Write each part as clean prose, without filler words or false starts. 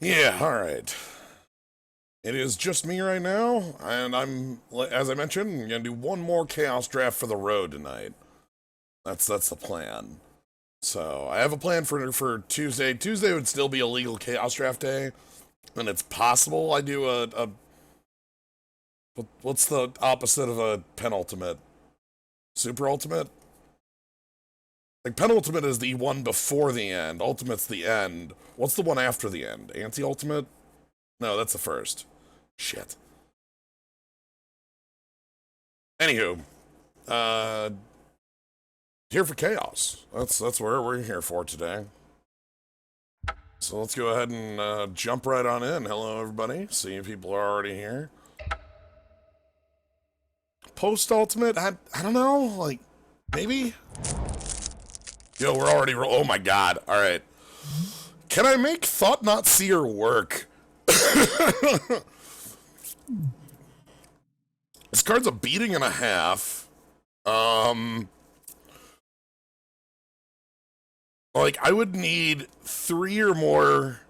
Yeah, alright. It is just me right now, and as I mentioned, gonna do one more Chaos Draft for the road tonight. That's the plan. So, I have a plan for Tuesday. Tuesday would still be a legal Chaos Draft day, and it's possible I do what's the opposite of a penultimate? Super Ultimate? Like, penultimate is the one before the end, ultimate's the end. What's the one after the end? Anti-ultimate? No, that's the first. Shit. Anywho, uh, here for chaos. That's where we're here for today. So let's go ahead and jump right on in. Hello, everybody. See if people are already here. Post ultimate? I don't know. Like, maybe. Yo, we're already. Oh my god. All right. Can I make Thought Not Seer work? This card's a beating and a half. Like, I would need 3 or more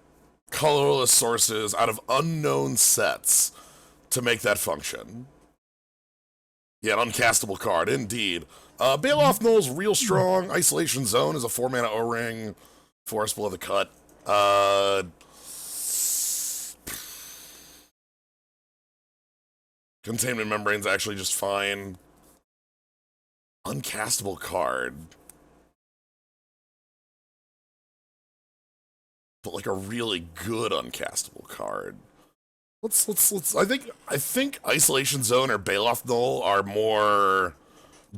colorless sources out of unknown sets to make that function. Yeah, an uncastable card, indeed. Bailoff Null's real strong. Isolation Zone is a 4-mana O-Ring. Forest Below the Cut. Containment Membrane's actually just fine. Uncastable card. But like a really good uncastable card. Let's I think Isolation Zone or Bailoff Null are more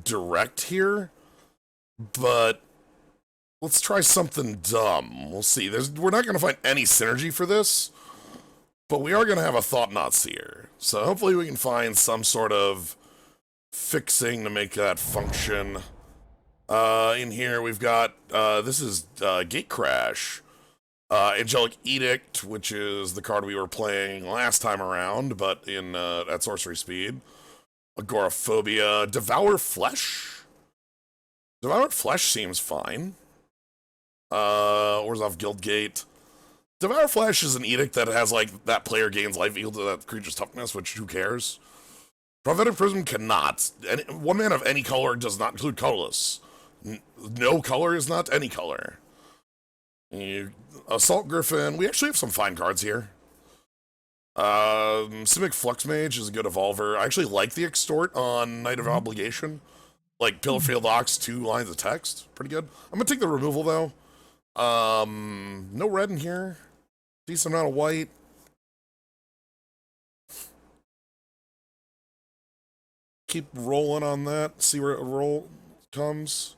direct here, but let's try something dumb. We'll see. We're not gonna find any synergy for this, but we are gonna have a Thought Not Seer. So hopefully we can find some sort of fixing to make that function. In here we've got this is Gate Crash. Angelic Edict, which is the card we were playing last time around, but in at sorcery speed. Agoraphobia, Devour Flesh. Devour Flesh seems fine. Orzhov Guildgate. Devour Flesh is an edict that has like that player gains life equal to that creature's toughness, which who cares? Prophetic Prism cannot. One man of any color does not include colorless. No color is not any color. Assault Griffin. We actually have some fine cards here. Simic Flux Mage is a good evolver. I actually like the Extort on Night of Obligation. Like Pillarfield Ox, 2 lines of text. Pretty good. I'm gonna take the removal though. No red in here. Decent amount of white. Keep rolling on that. See where a roll comes.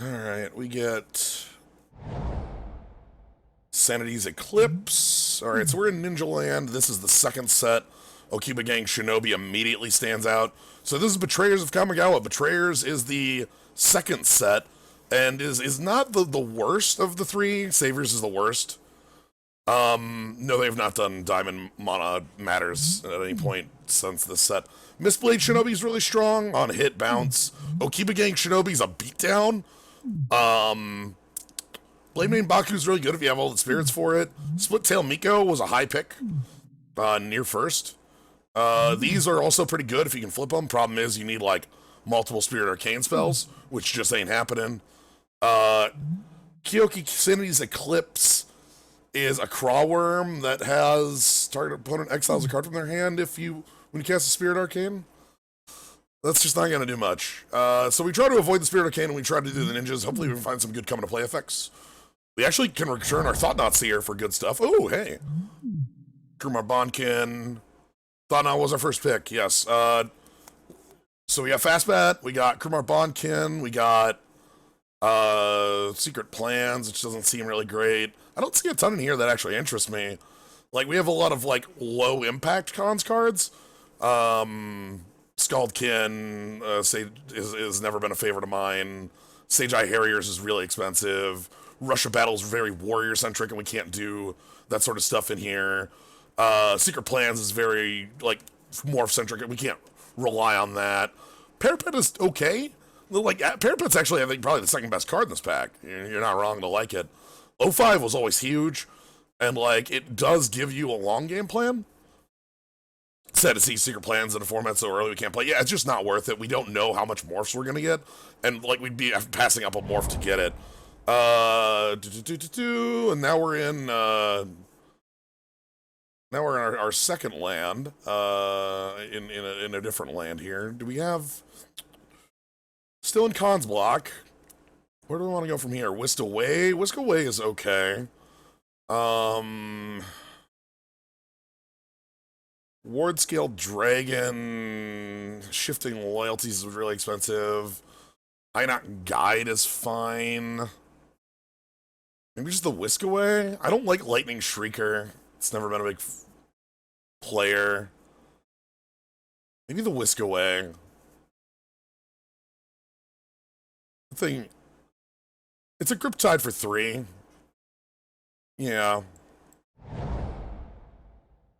Alright, we get Sanity's Eclipse. Alright, so we're in Ninja Land. This is the second set. Okiba Gang Shinobi immediately stands out. So this is Betrayers of Kamigawa. Betrayers is the second set, and is not the worst of the 3. Saviors is the worst. No, they have not done Diamond Mana Matters at any point since this set. Mistblade Shinobi is really strong on hit bounce. Okiba Gang Shinobi is a beatdown. Blade Main Baku is really good if you have all the spirits for it. Split Tail Miko was a high pick, near first. These are also pretty good if you can flip them. Problem is you need like multiple Spirit Arcane spells, which just ain't happening. Kyoki Sanity's Eclipse is a Crawworm that has target opponent exiles a card from their hand when you cast a Spirit Arcane. That's just not going to do much. So we try to avoid the Spirit Arcane and we try to do the ninjas. Hopefully we can find some good coming to play effects. We actually can return our Thought Not Seer for good stuff. Oh, hey. Kurmar Bonkin. Thought Not was our first pick, yes. So we got Fastbat, we got Kurmar Bonkin, we got Secret Plans, which doesn't seem really great. I don't see a ton in here that actually interests me. Like, we have a lot of, like, low-impact cons cards. Scaldkin is never been a favorite of mine. Sage Eye Harriers is really expensive. Russia Battle's very warrior-centric, and we can't do that sort of stuff in here. Secret Plans is very, like, morph-centric, and we can't rely on that. Parapet is okay. Like, Parapet's actually, I think, probably the second best card in this pack. You're not wrong to like it. O5 was always huge, and like it does give you a long game plan. Set to see secret plans in a format so early we can't play. Yeah, it's just not worth it. We don't know how much morphs we're gonna get, and like we'd be passing up a morph to get it. And now we're in our second land. In a different land here. Do we have still in Khan's block? Where do we want to go from here? Whisk Away. Whisk Away is okay. Ward Scale Dragon. Shifting Loyalties is really expensive. Inoc Guide is fine. Maybe just the Whisk Away? I don't like Lightning Shrieker. It's never been a big player. Maybe the Whisk Away. The thing. It's a Griptide for 3. Yeah.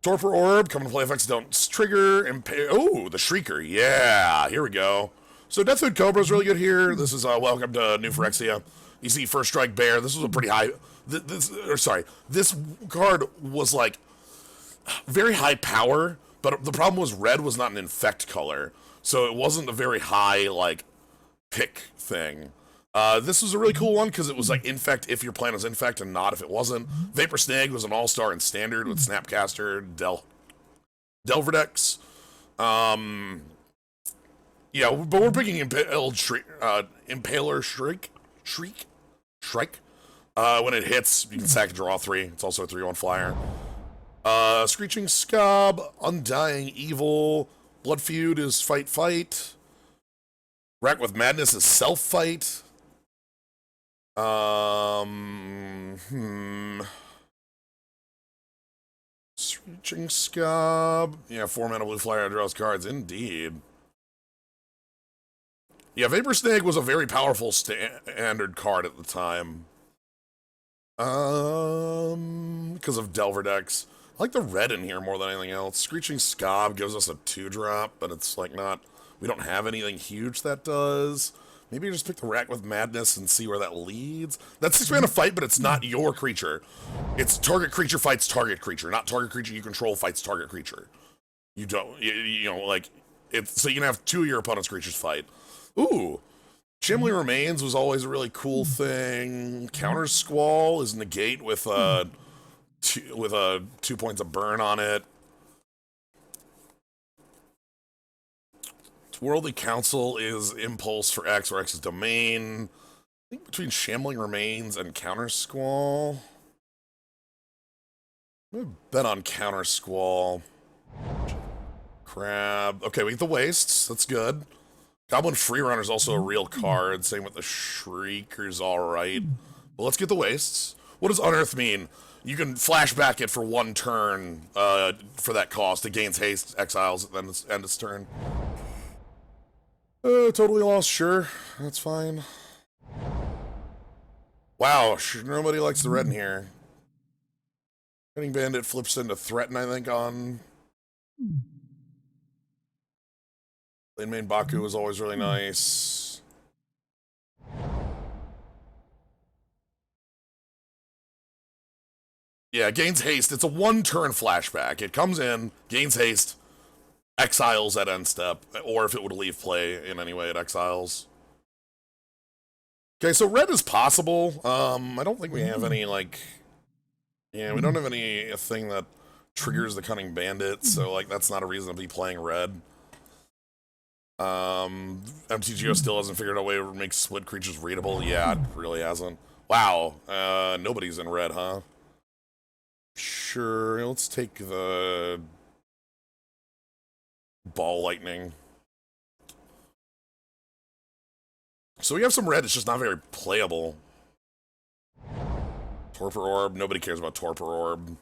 Torpor Orb, coming to play effects don't trigger. Oh, the Shrieker. Yeah, here we go. So Deathhood Cobra is really good here. This is welcome to New Phyrexia. You see First Strike Bear. This was a pretty high. This card was like very high power, but the problem was red was not an infect color, so it wasn't a very high like pick thing. This was a really cool one because it was like infect if your plan was infect and not if it wasn't. Vapor Snag was an all-star in standard with Snapcaster, Delverdex. Yeah, but we're picking Impaler Shrike. When it hits, you can sack and draw 3. It's also a 3-1 flyer. Screeching Scob, Undying Evil, Blood Feud is fight. Rack with Madness is self-fight. Screeching Scob. Yeah, 4-mana blue flyer draws cards, indeed. Yeah, Vapor Snake was a very powerful standard card at the time. Because of Delverdex. I like the red in here more than anything else. Screeching Scob gives us a 2-drop, but it's like not... We don't have anything huge that does. Maybe just pick the Rack with Madness and see where that leads. That's 6-mana fight, but it's not your creature. It's target creature fights target creature, not target creature you control fights target creature. You don't, you know, like, it's, so you can have 2 of your opponent's creatures fight. Ooh, Shambling Remains was always a really cool thing. Counter Squall is negate with 2 points of burn on it. Worldly Council is Impulse for X or X's domain. I think between Shambling Remains and Counter Squall. I'm gonna bet on Counter Squall. Crab. Okay, we get the Wastes. That's good. Goblin Freerunner is also a real card. Same with the Shrieker's alright. But let's get the Wastes. What does Unearth mean? You can flashback it for 1 turn for that cost. It gains haste, exiles, then end its turn. Totally lost, sure. That's fine. Wow, nobody likes the red in here. Threatening Bandit flips into Threaten, I think, on... Lane Main Baku is always really nice. Yeah, gains haste. It's a 1-turn flashback. It comes in, gains haste, exiles at end step, or if it would leave play in any way, it exiles. Okay, so red is possible. I don't think we have any, like... Yeah, we don't have anything that triggers the Cunning Bandit, so, like, that's not a reason to be playing red. MTGO still hasn't figured out a way to make split creatures readable. Yeah, it really hasn't. Wow, nobody's in red, huh? Sure, let's take the... Ball Lightning. So we have some red, it's just not very playable. Torpor Orb, nobody cares about Torpor Orb.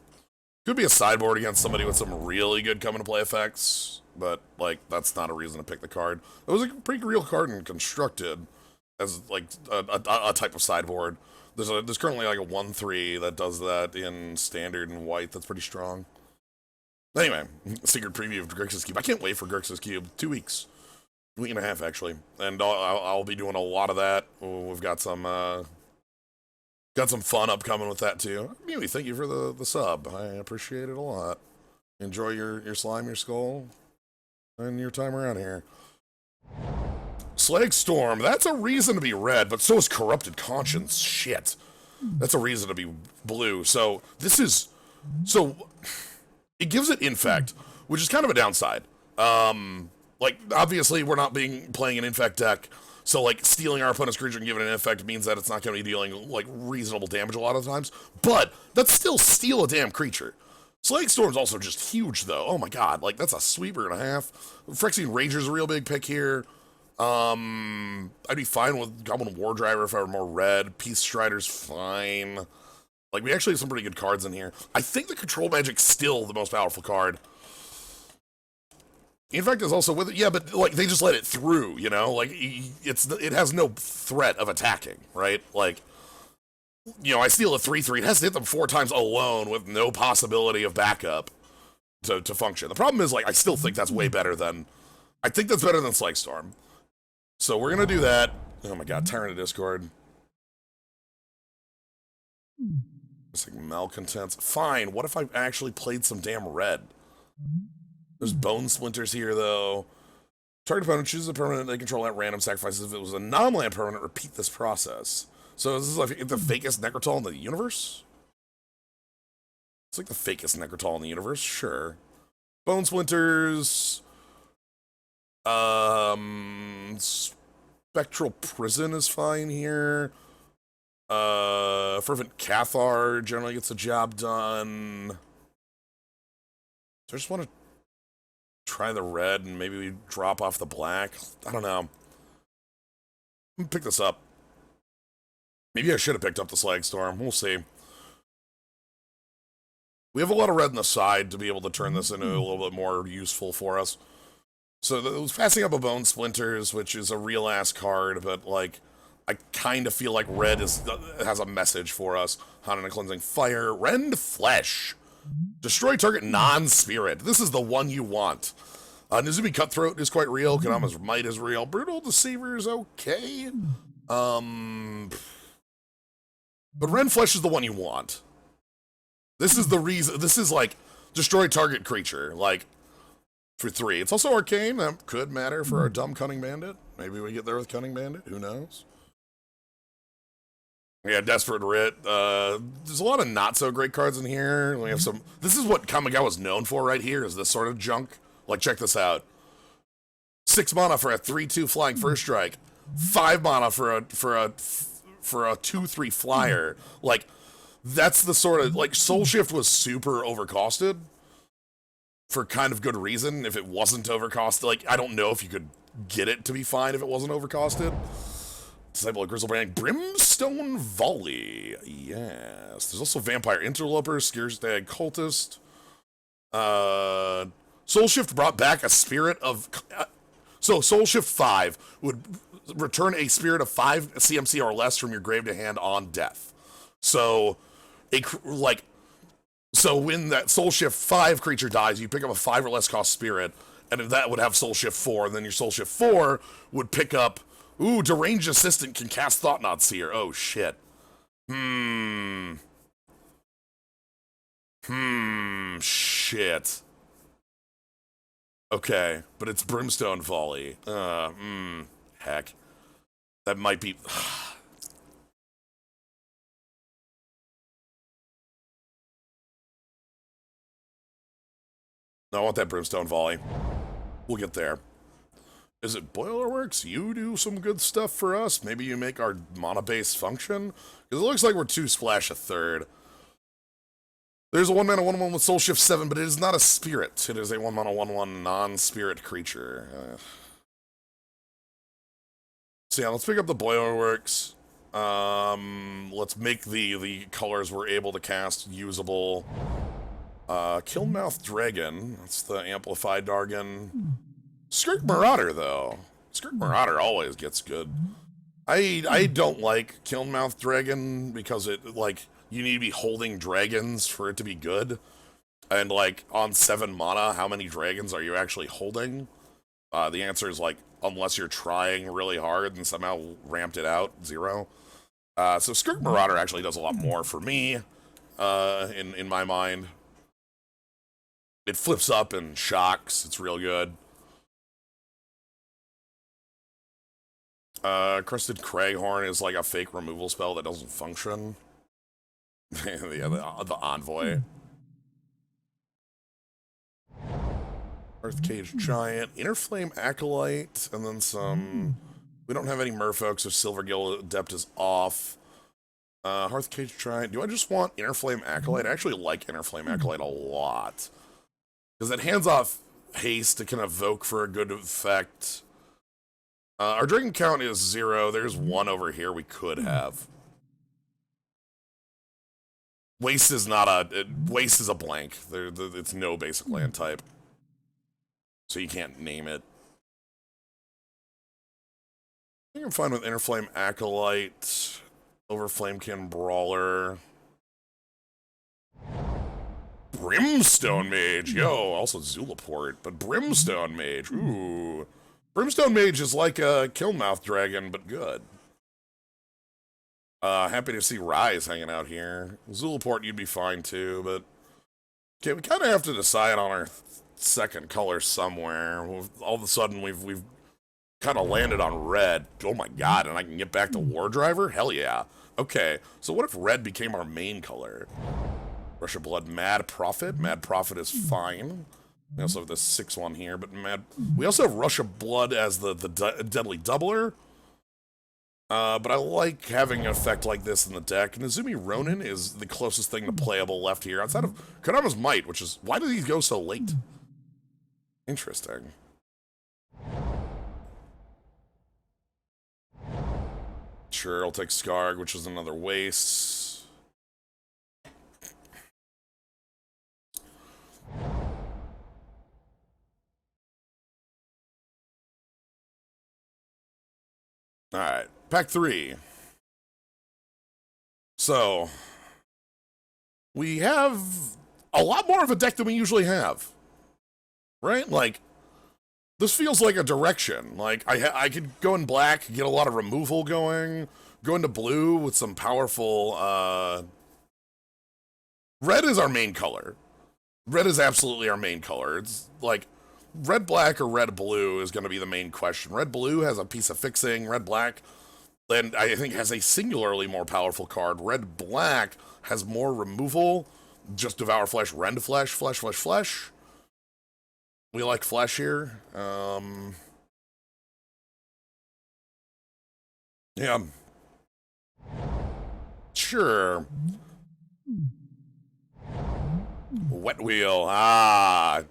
Could be a sideboard against somebody with some really good come into play effects, but, like, that's not a reason to pick the card. It was a pretty real card and constructed as, like, a type of sideboard. There's currently, like, a 1/3 that does that in Standard and White. That's pretty strong. Anyway, secret preview of Grixis Cube. I can't wait for Grixis Cube. 2 weeks. A week and a half, actually. And I'll be doing a lot of that. We've got some, Got some fun upcoming with that too. Mewy, thank you for the sub. I appreciate it a lot. Enjoy your slime, your skull, and your time around here. Slag Storm, that's a reason to be red, but so is Corrupted Conscience. Shit. That's a reason to be blue. So this is... So, it gives it Infect, which is kind of a downside. Like, obviously, we're not playing an Infect deck, so, like, stealing our opponent's creature and giving it an Infect means that it's not going to be dealing, like, reasonable damage a lot of times. But, that's still steal a damn creature. Slag Storm's also just huge, though. Oh my god, like, that's a sweeper and a half. Phyrexian Ranger's a real big pick here. I'd be fine with Goblin War Driver if I were more red. Peace Strider's fine. Like, we actually have some pretty good cards in here. I think the Control Magic's still the most powerful card. Infect is also with it, yeah, but, like, they just let it through, you know? Like, it has no threat of attacking, right? Like, you know, I steal a 3/3, it has to hit them 4 times alone with no possibility of backup to function. The problem is, like, I still think that's way better than... I think that's better than Slag Storm. So we're gonna do that. Oh my god, Tyrant of Discord. It's like Malcontents. Fine, what if I actually played some damn red? There's Bone Splinters here, though. Target opponent chooses a permanent they control at random sacrifices. If it was a non-land permanent, repeat this process. So this is like the fakest Nekrataal in the universe? It's like the fakest Nekrataal in the universe, sure. Bone Splinters... Spectral Prison is fine here. Fervent Cathar generally gets the job done. So I just want to try the red and maybe we drop off the black. I don't know. I'm gonna pick this up. Maybe I should have picked up the Slag Storm. We'll see. We have a lot of red on the side to be able to turn this into a little bit more useful for us. So it was passing up a Bone Splinters, which is a real-ass card, but, like, I kind of feel like red has a message for us. Haunted and Cleansing Fire. Rend Flesh. Destroy target non-spirit. This is the one you want. Nezumi Cutthroat is quite real. Kanama's Might is real. Brutal Deceiver is okay. But Rend Flesh is the one you want. This is the reason. This is, like, destroy target creature. Like... For 3. It's also arcane. That could matter for our dumb Cunning Bandit. Maybe we get there with Cunning Bandit. Who knows? Yeah, Desperate Writ. There's a lot of not-so-great cards in here. We have some... This is what Kamigawa's known for right here, is this sort of junk. Like, check this out. 6 mana for a 3/2 flying first strike. 5 mana for a 2/3 flyer. Like, that's the sort of... Like, Soul Shift was super overcosted. For kind of good reason, if it wasn't overcosted. Like, I don't know if you could get it to be fine if it wasn't overcosted. Disciple of Grizzlebrand, Brimstone Volley. Yes. There's also Vampire Interloper, Skirstag Cultist. Soul Shift brought back a spirit of... So, Soul Shift 5 would return a spirit of 5 CMC or less from your grave to hand on death. So, So when that Soul Shift 5 creature dies, you pick up a 5 or less cost spirit, and that would have Soul Shift 4, and then your Soul Shift 4 would pick up, ooh, Deranged Assistant can cast Thought-Knot Seer. Oh, shit. Shit. Okay, but it's Brimstone Volley. Heck. That might be... No, I want that Brimstone Volley. We'll get there. Is it Boilerworks? You do some good stuff for us? Maybe you make our mana base function? Because it looks like we're 2 splash a third. There's a 1-mana 1/1 with Soul Shift 7, but it is not a spirit. It is a 1-mana 1/1 non-spirit creature. So yeah, let's pick up the Boilerworks. Let's make the colors we're able to cast usable. Killmouth Dragon. That's the Amplified Dargon. Skirk Marauder, though. Skirk Marauder always gets good. I don't like Killmouth Dragon because it, like, you need to be holding dragons for it to be good. And, like, on 7 mana, how many dragons are you actually holding? The answer is, like, unless you're trying really hard and somehow ramped it out, 0. So Skirk Marauder actually does a lot more for me, in my mind. It flips up and shocks. It's real good. Crested Craghorn is like a fake removal spell that doesn't function. Yeah, the Envoy. Earthcage Giant, Inner Flame Acolyte, and then some... We don't have any merfolk, so Silvergill Adept is off. Hearthcage Giant. Do I just want Inner Flame Acolyte? I actually like Inner Flame Acolyte a lot. Because it hands off haste to kind of evoke for a good effect. Our Dragon count is 0. There's 1 over here we could have. Waste is not a... Waste is a blank. It's no basic land type. So you can't name it. I think I'm fine with Inner Flame Acolyte, over Flamekin Brawler, Brimstone Mage, yo, also Zulaport, but Brimstone Mage, ooh. Brimstone Mage is like a Killmouth Dragon, but good. Happy to see Rise hanging out here. Zulaport, you'd be fine too, but... Okay, we kind of have to decide on our second color somewhere. All of a sudden, we've kind of landed on red. Oh my god, and I can get back to War Driver? Hell yeah. Okay, so what if red became our main color? Rush of Blood, Mad Prophet. Mad Prophet is fine. We also have this 6-1 here, but we also have Rush of Blood as the Deadly Doubler. But I like having an effect like this in the deck. Nezumi Ronin is the closest thing to playable left here, outside of Kodama's Might, which is... Why do these go so late? Interesting. Sure, I'll take Skarg, which is another waste. Alright, pack 3. So, we have a lot more of a deck than we usually have. Right? Like, this feels like a direction. Like, I could go in black, get a lot of removal going, go into blue with some powerful, Red is our main color. Red is absolutely our main color. It's like, red-black or red-blue is going to be the main question. Red-blue has a piece of fixing. Red-black, and I think, has a singularly more powerful card. Red-black has more removal. Just Devour Flesh, Rend Flesh, Flesh, Flesh, Flesh. We like Flesh here. Yeah. Sure. Wet Wheel. Ah.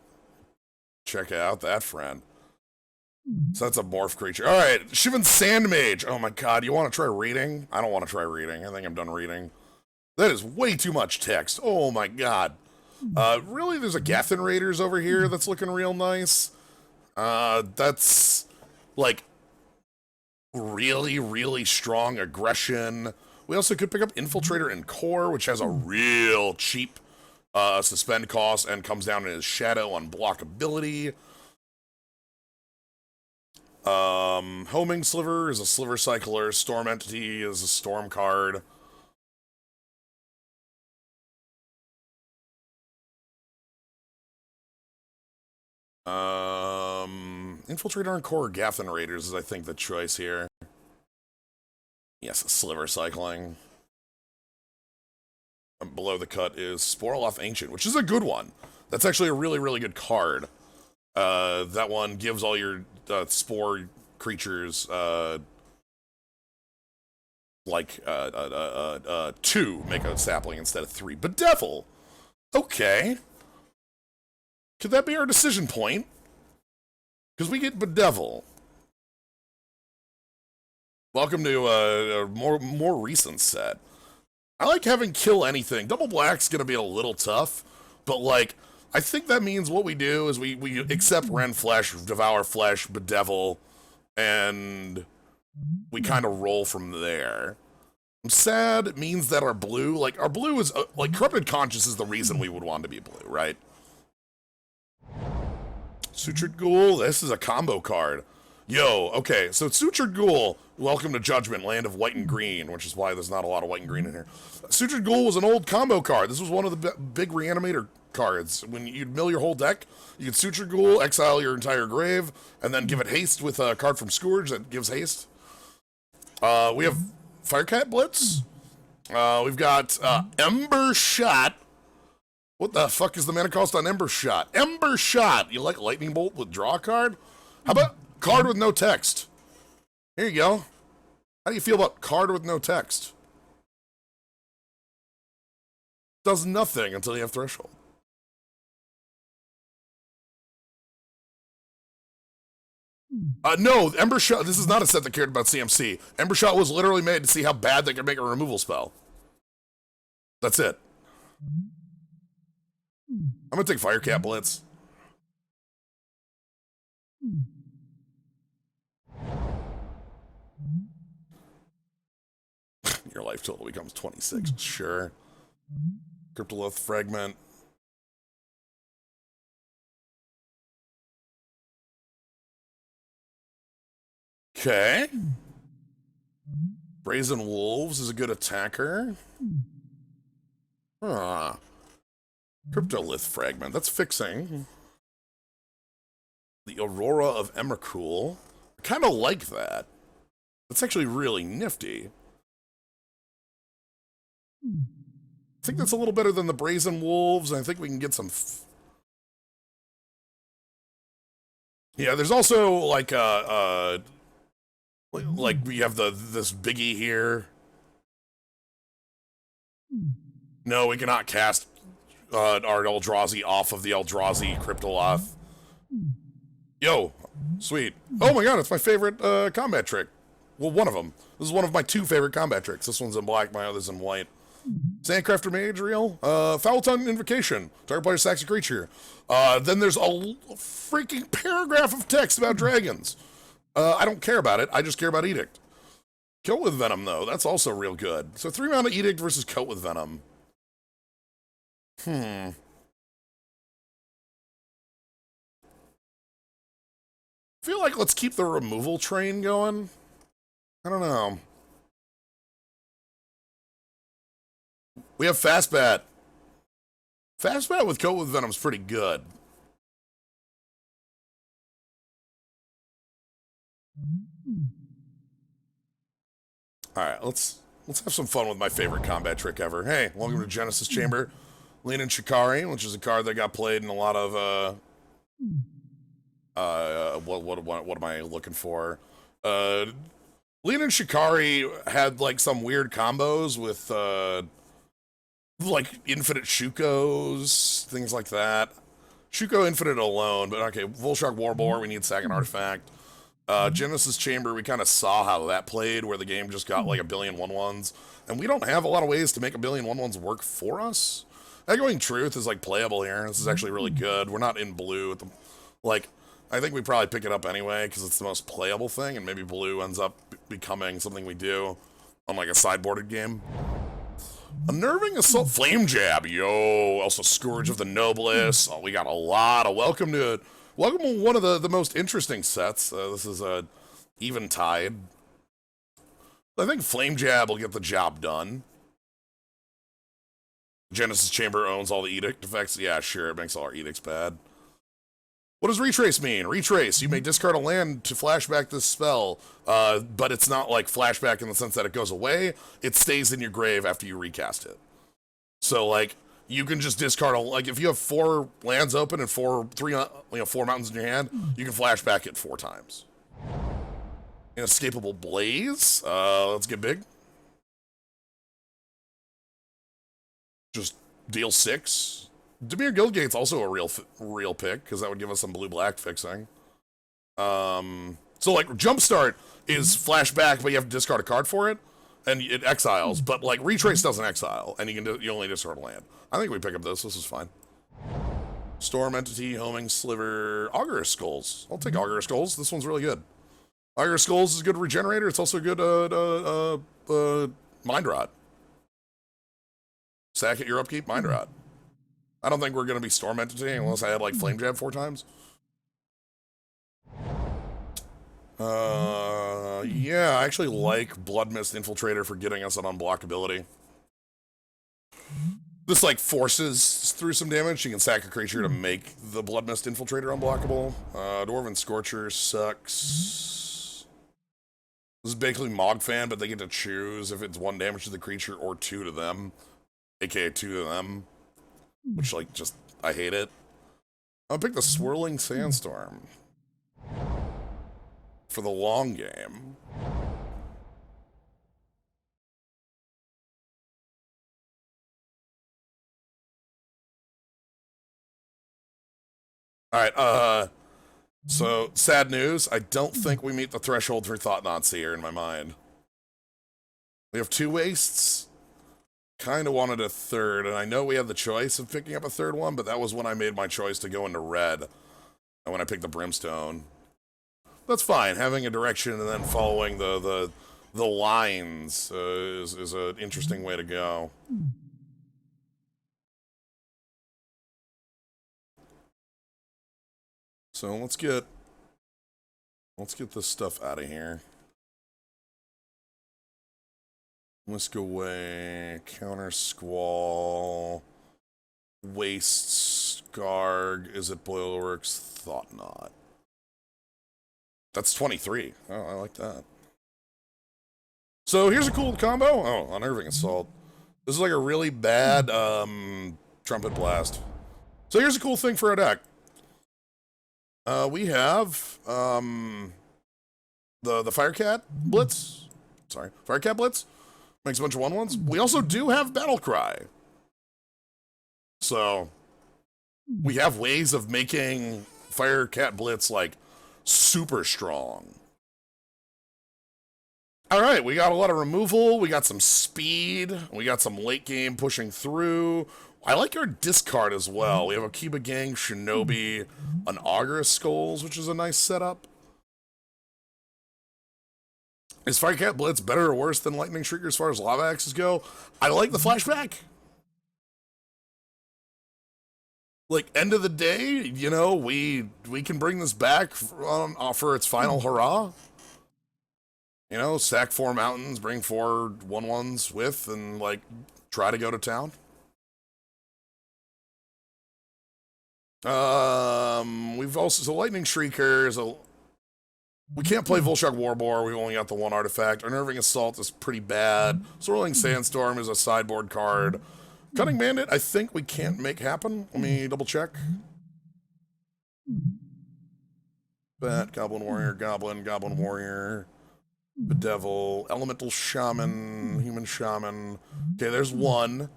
Check out that friend. So that's a morph creature. All right, Shivan Sandmage. Oh my god, you want to try reading? I don't want to try reading. I think I'm done reading. That is way too much text. Oh my god. Really, there's a Gathen Raiders over here that's looking real nice. That's, like, really, really strong aggression. We also could pick up Infiltrator and Core, which has a real cheap suspend cost and comes down in his shadow unblockability. Homing Sliver is a Sliver Cycler. Storm Entity is a Storm card. Infiltrator and Core Gathen Raiders is, I think, the choice here. Yes, Sliver Cycling. And below the cut is Sporoloff Ancient, which is a good one. That's actually a really, really good card. That one gives all your spore creatures, 2 make a sapling instead of 3. Bedevil! Okay. Could that be our decision point? Because we get Bedevil. Welcome to a more recent set. I like having kill anything. Double black's gonna be a little tough, but like, I think that means what we do is we accept Rend Flesh, Devour Flesh, Bedevil, and we kind of roll from there. Sad means that our blue is, like, Corrupted Conscience is the reason we would want to be blue, right? Sutured Ghoul, this is a combo card. Yo, okay, so Sutured Ghoul, welcome to Judgment, land of white and green, which is why there's not a lot of white and green in here. Sutured Ghoul was an old combo card. This was one of the big Reanimator cards. When you'd mill your whole deck, you could Sutured Ghoul, exile your entire grave, and then give it haste with a card from Scourge that gives haste. We have Firecat Blitz. We've got Ember Shot. What the fuck is the mana cost on Ember Shot? Ember Shot! You like Lightning Bolt with draw a card? How about card with no text? Here you go. How do you feel about card with no text? Does nothing until you have Threshold. No, Ember Shot, this is not a set that cared about CMC. Ember Shot was literally made to see how bad they could make a removal spell. That's it. I'm gonna take Firecat Blitz. Your life total becomes 26, sure. Cryptolith Fragment. Okay. Brazen Wolves is a good attacker. Cryptolith Fragment, that's fixing. The Aurora of Emrakul. I kind of like that. That's actually really nifty. I think that's a little better than the Brazen Wolves. I think we can get some... Yeah, there's also like we have this biggie here. No, we cannot cast our Eldrazi off of the Eldrazi Cryptoloth. Yo, sweet. Oh my god, it's my favorite combat trick. Well, one of them. This is one of my two favorite combat tricks. This one's in black, my other's in white. Sandcrafter Mage, real. Foul Tongue Invocation. Target player sacks a creature. Then there's a freaking paragraph of text about dragons. I don't care about it. I just care about Edict. Coat with Venom, though. That's also real good. So 3-mana Edict versus Coat with Venom. Feel like let's keep the removal train going. I don't know. We have Fastbat. Fastbat with Coat with Venom's pretty good. Alright, let's have some fun with my favorite combat trick ever. Hey, welcome to Genesis Chamber. Leonin Shikari, which is a card that got played in a lot of what am I looking for? Leonin Shikari had like some weird combos with like infinite Shukos, things like that. Shuko infinite alone, but okay, Volshark Warboar, we need second artifact. Genesis Chamber, we kind of saw how that played, where the game just got like a billion 1/1s, and we don't have a lot of ways to make a billion 1/1s work for us. Echoing Truth is like playable here. This is actually really good. We're not in blue. Like, I think we probably pick it up anyway because it's the most playable thing, and maybe blue ends up becoming something we do on like a sideboarded game. Unnerving Assault, Flame Jab, yo. Also Scourge of the Noblesse. Oh, we got a lot of welcome to one of the most interesting sets. This is a Eventide. I think Flame Jab will get the job done. Genesis Chamber owns all the Edict effects. Yeah, sure, it makes all our Edicts bad. What does Retrace mean? Retrace, you may discard a land to flashback this spell, but it's not like flashback in the sense that it goes away. It stays in your grave after you recast it. So, like, you can just discard, like, if you have 4 lands open and 4 mountains in your hand, you can flashback it 4 times. Inescapable Blaze, let's get big. Just deal 6. Dimir Guildgate's also a real pick, because that would give us some blue-black fixing. So, like, Jumpstart is flashback, but you have to discard a card for it, and it exiles. But, like, Retrace doesn't exile, and you only discard a land. I think we pick up this. This is fine. Storm Entity, Homing Sliver, Augur Skulls. I'll take Augur Skulls. This one's really good. Augur Skulls is a good regenerator. It's also a good Mind Rot. Sack at your upkeep, Mind Rot. I don't think we're going to be Storm Entity unless I had, like, Flame Jab 4 times. Yeah, I actually like Blood Mist Infiltrator for getting us an unblockability. This, like, forces through some damage. You can sack a creature to make the Blood Mist Infiltrator unblockable. Dwarven Scorcher sucks. This is basically Mogfan, but they get to choose if it's 1 damage to the creature or 2 to them. AKA 2 to them. Which, like, just, I hate it. I'll pick the Swirling Sandstorm. For the long game. Alright, so, sad news. I don't think we meet the threshold for Thought-Knot Seer in my mind. We have 2 wastes. Kind of wanted a third, and I know we had the choice of picking up a third one, but that was when I made my choice to go into red. And when I picked the Brimstone. That's fine. Having a direction and then following the lines is an interesting way to go. So let's get this stuff out of here. Whisk Away, Counter Squall, Waste, Scarg, Is It Boilerworks, Thought-Knot. That's 23. Oh, I like that. So here's a cool combo. Oh, Unnerving Assault. This is like a really bad Trumpet Blast. So here's a cool thing for our deck. We have the Firecat Blitz. Sorry, Firecat Blitz. Makes a bunch of 1/1s. We also do have Battle Cry. So we have ways of making Firecat Blitz, like, super strong. Alright, we got a lot of removal, we got some speed, we got some late game pushing through. I like our discard as well. We have a Kiba Gang, Shinobi, an Augury Skulls, which is a nice setup. Is Firecat Blitz better or worse than Lightning Shrieker as far as Lava Axes go? I like the flashback. Like, end of the day, you know, we can bring this back for its final hurrah. You know, sack 4 mountains, bring 4 1/1s with, and, like, try to go to town. We've also, so Lightning Shrieker is a, we can't play Volshok Warboar, we've only got the 1 artifact. Unnerving Assault is pretty bad. Swirling Sandstorm is a sideboard card. Cunning Bandit, I think we can't make happen. Let me double check. Bat, Goblin Warrior, Goblin Warrior, Bedevil, Elemental Shaman, Human Shaman. Okay, there's 1.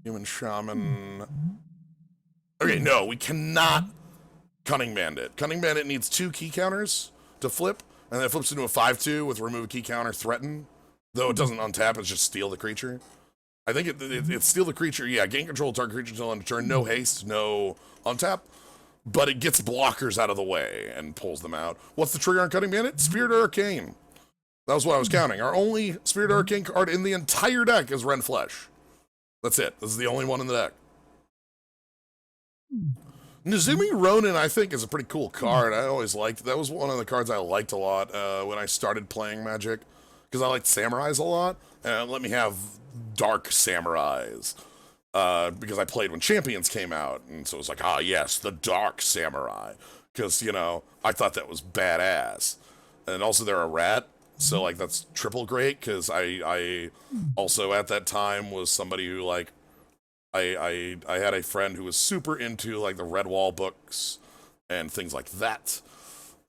Human Shaman. Okay, no, we cannot Cunning Bandit. Cunning Bandit needs 2 key counters to flip, and then it flips into a 5/2 with remove a key counter, threaten. Though it doesn't untap, it's just steal the creature. I think it's steal the creature, yeah, gain control of target creature until end of turn, no haste, no untap, but it gets blockers out of the way and pulls them out. What's the trigger on Cunning Bandit? Spirit Arcane. That was what I was counting. Our only Spirit Arcane card in the entire deck is Rend Flesh. That's it. This is the only one in the deck. Nezumi Ronin, I think, is a pretty cool card. I always liked, that was one of the cards I liked a lot when I started playing Magic, because I liked Samurais a lot, and let me have Dark Samurais, because I played when Champions came out, and so it was like, ah, yes, the Dark Samurai, because, you know, I thought that was badass. And also they're a rat, so, like, that's triple great, because I also, at that time, was somebody who, like, I had a friend who was super into, like, the Redwall books and things like that.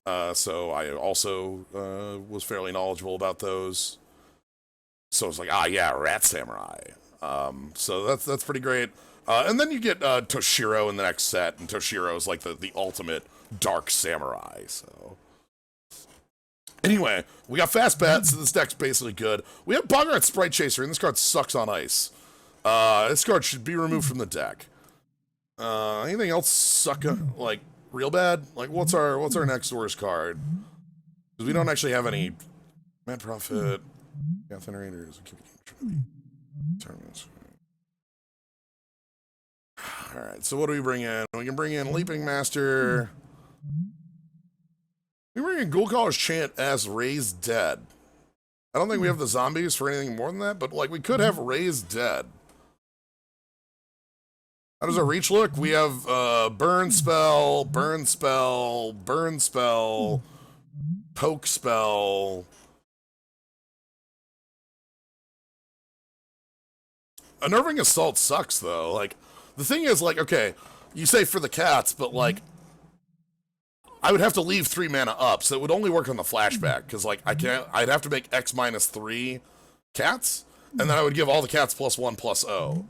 So I also was fairly knowledgeable about those. So it's like, ah, yeah, Rat Samurai. So that's pretty great. And then you get Toshiro in the next set, and Toshiro is like the ultimate Dark Samurai. So anyway, we got Fast Bat, so this deck's basically good. We have Bogart Sprite Chaser, and this card sucks on ice. This card should be removed from the deck. Anything else suck, like, real bad? Like, what's our next worst card? Because we don't actually have any Mad Prophet, Generators, Tournaments. Alright, so what do we bring in? We can bring in Leaping Master, We were in Ghoul Caller's Chant as Raised Dead. I don't think we have the zombies for anything more than that, but like we could have Raised Dead. How does our reach look? We have burn spell, burn spell, burn spell, poke spell. Unnerving Assault sucks though. Like the thing is, like, okay, you say for the cats, but like I would have to leave 3 mana up, so it would only work on the flashback, because like I'd have to make X -3 cats, and then I would give all the cats +1/+0.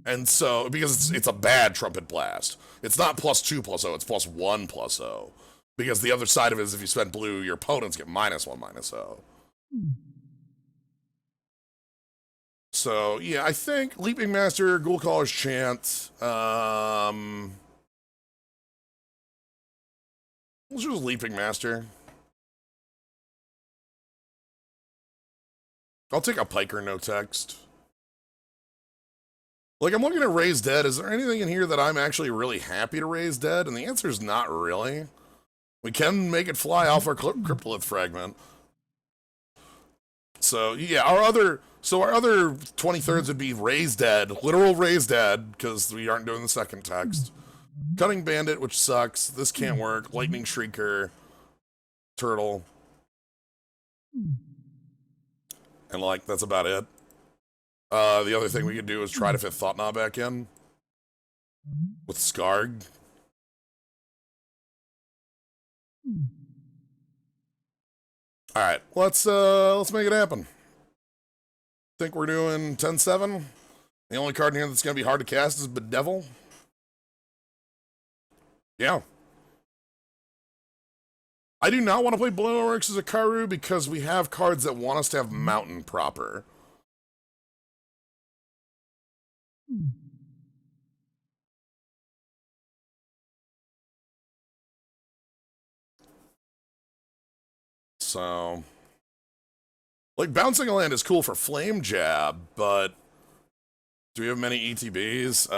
And so, because it's a bad Trumpet Blast. It's not +2/+0, it's +1/+0. Because the other side of it is if you spend blue, your opponents get -1/-0. So, yeah, I think Leaping Master, Ghoul Caller's Chant, let's choose Leaping Master. I'll take a Piker, no text. Like, I'm looking at Raised Dead. Is there anything in here that I'm actually really happy to raise dead? And the answer is not really. We can make it fly off our Cryptolith Fragment. So, yeah, our other 23rds would be Raised Dead, literal Raised Dead, because we aren't doing the second text. Cunning Bandit, which sucks. This can't work. Lightning Shrieker. Turtle. And, like, that's about it. The other thing we could do is try to fit Thought-Knot back in. With Skarg. Alright, let's make it happen. Think we're doing 10-7. The only card in here that's gonna be hard to cast is Bedevil. Yeah. I do not want to play Blood Oryx as a Karu because we have cards that want us to have Mountain proper. So, like, bouncing a land is cool for Flame Jab, but do we have many ETBs?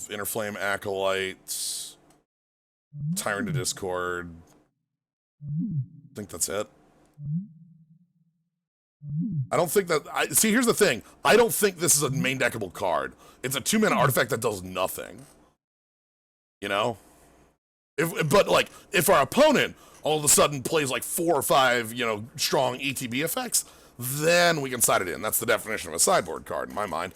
Inner Flame Acolyte, Tyrant of Discord. I think that's it. I don't think that... see, here's the thing. I don't think this is a main deckable card. It's a 2-mana artifact that does nothing. You know? But, like, if our opponent all of a sudden plays, like, 4 or 5, you know, strong ETB effects, then we can side it in. That's the definition of a sideboard card, in my mind.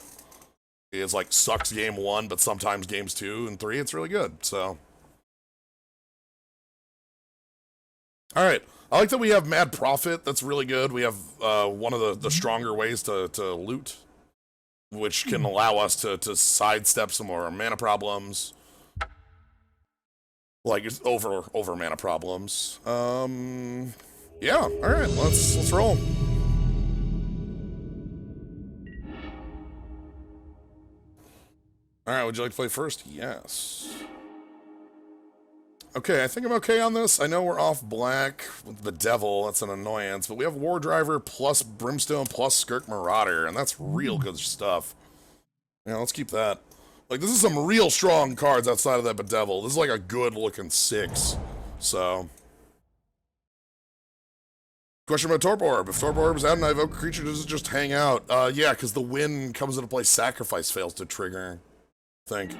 It's, like, sucks game 1, but sometimes games 2 and 3, it's really good, so... Alright, I like that we have Mad Prophet, that's really good. We have one of the stronger ways to loot, which can allow us to sidestep some more mana problems. Like, it's over mana problems. Yeah, alright, let's roll. Alright, would you like to play first? Yes. Okay, I think I'm okay on this. I know we're off black with the Devil, that's an annoyance, but we have War Driver plus Brimstone plus Skirk Marauder, and that's real good stuff. Yeah, let's keep that. Like, this is some real strong cards outside of that Bedevil. This is like a good-looking 6, so... Question about Torpor Orb. If Torpor Orb is out and I evoke a creature, does it just hang out? Yeah, because the win comes into play, Sacrifice fails to trigger, I think.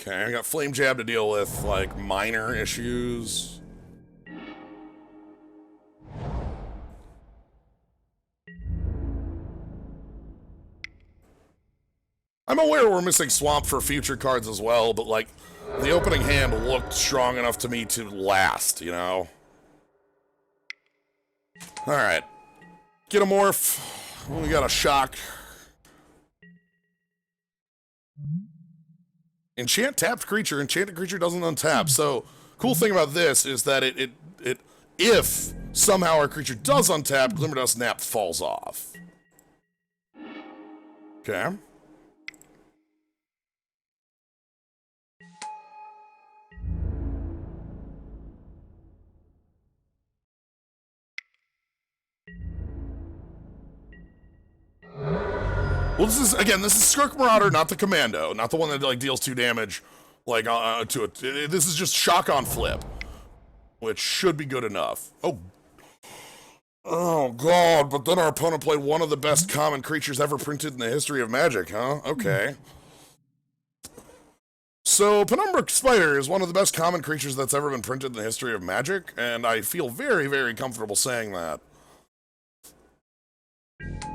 Okay, I got Flame Jab to deal with, like, minor issues. I'm aware we're missing Swamp for future cards as well, but, like, the opening hand looked strong enough to me to last, you know? Alright. Get a Morph. We got a Shock. Enchant tapped creature. Enchanted creature doesn't untap. So, cool thing about this is that if somehow our creature does untap, Glimmerdust Nap falls off. Okay. Well, this is Skirk Marauder, not the Commando, not the one that like deals 2 damage, like to it. This is just Shock on Flip, which should be good enough. Oh god! But then our opponent played one of the best common creatures ever printed in the history of Magic, huh? Okay. So, Penumbra Spider is one of the best common creatures that's ever been printed in the history of Magic, and I feel very, very comfortable saying that.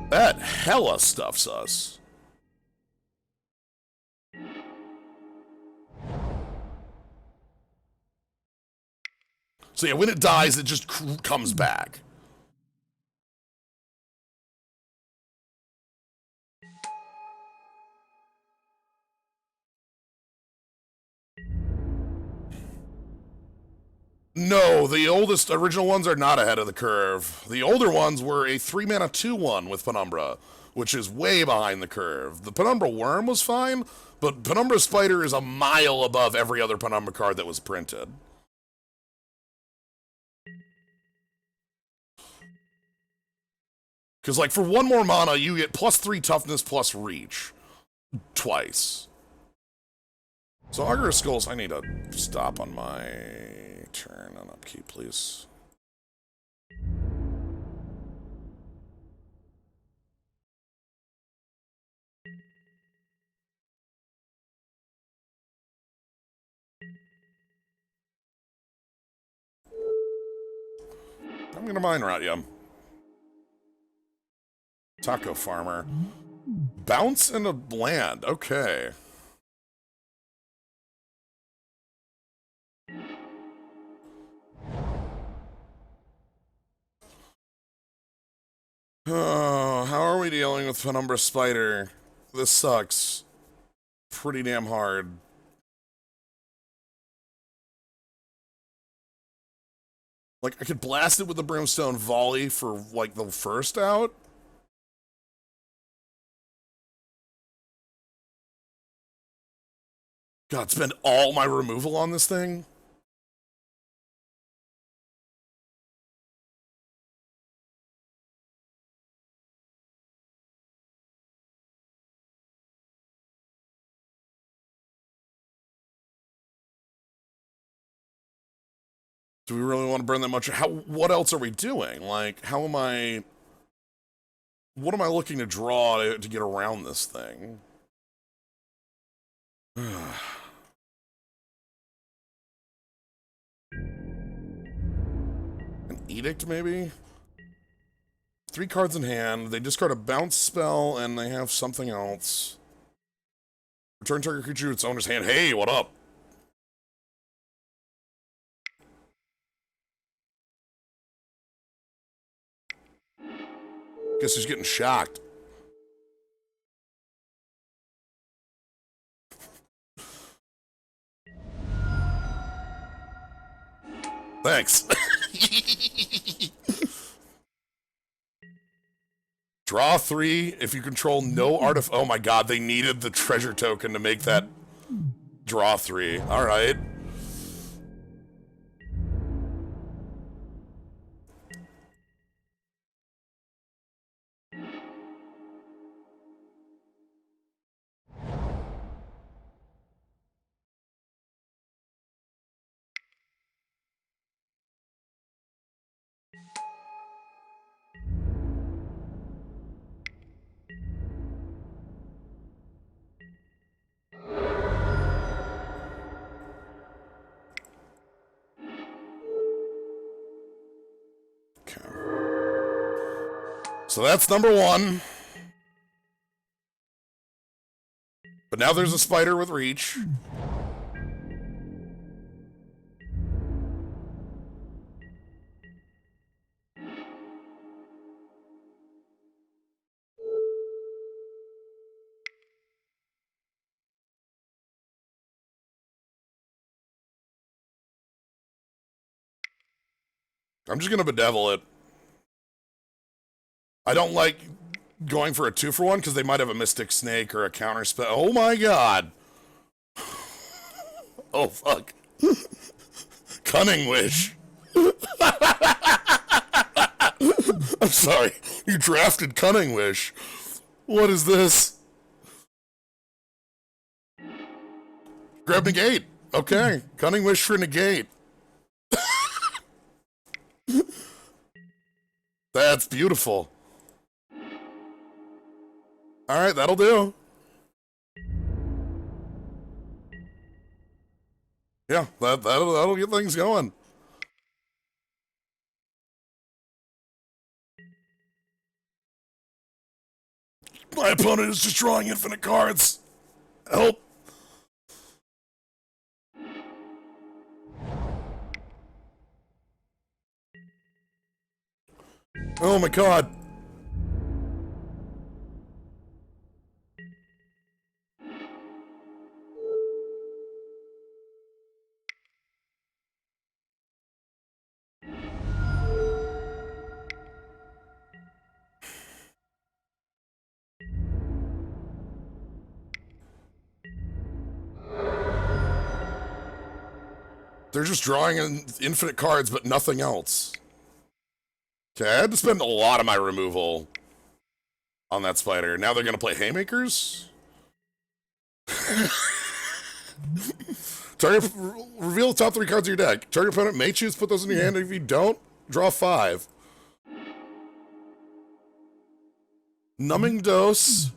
That hella stuffs us. So yeah, when it dies, it just comes back. No, the oldest original ones are not ahead of the curve. The older ones were a 3-mana 2/1 with Penumbra, which is way behind the curve. The Penumbra Worm was fine, but Penumbra Spider is a mile above every other Penumbra card that was printed. Because, like, for 1 more mana, you get +3 toughness plus reach. Twice. So, Augur of Skulls, I need to stop on my turn on upkeep, please. I'm gonna Mind Rot you. Taco Farmer. Bounce and a land. Okay. Oh, how are we dealing with Penumbra Spider? This sucks. Pretty damn hard. Like, I could blast it with the Brimstone Volley for, like, the first out. God, spend all my removal on this thing? Do we really want to burn that much? What else are we doing? Like, what am I looking to draw to get around this thing? An Edict, maybe? 3 cards in hand. They discard a bounce spell, and they have something else. Return target creature to its owner's hand. Hey, what up? Guess he's getting shocked. Thanks. Draw 3 if you control no artifact. Oh my god, they needed the treasure token to make that draw 3. Alright. So that's number 1. But now there's a spider with reach. I'm just gonna bedevil it. I don't like going for a 2-for-1 because they might have a Mystic Snake or a counter spell. Oh my god! Oh fuck! Cunning Wish. I'm sorry. You drafted Cunning Wish. What is this? Grab negate. Okay. Cunning wish for negate. That's beautiful. Alright, that'll do. Yeah, that'll get things going. My opponent is just drawing infinite cards. Help. Oh my god. They're just drawing in infinite cards, but nothing else. Okay, I had to spend a lot of my removal on that spider. Now they're gonna play haymakers? Target, reveal the top 3 cards of your deck. Target opponent may choose to put those in your hand, and if you don't, draw 5. Numbing Dose.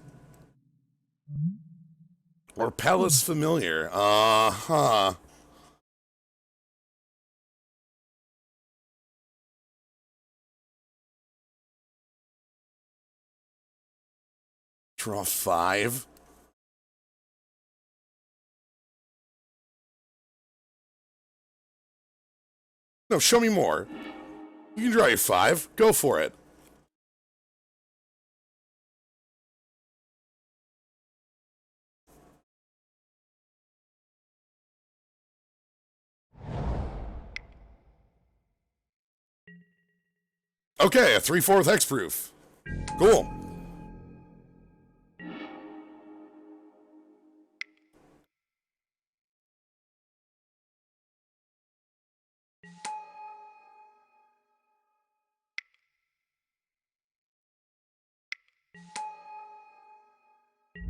Or Palace Familiar. Uh-huh. Draw 5. No, show me more. You can draw your 5. Go for it. Okay, a 3/4 hexproof. Cool.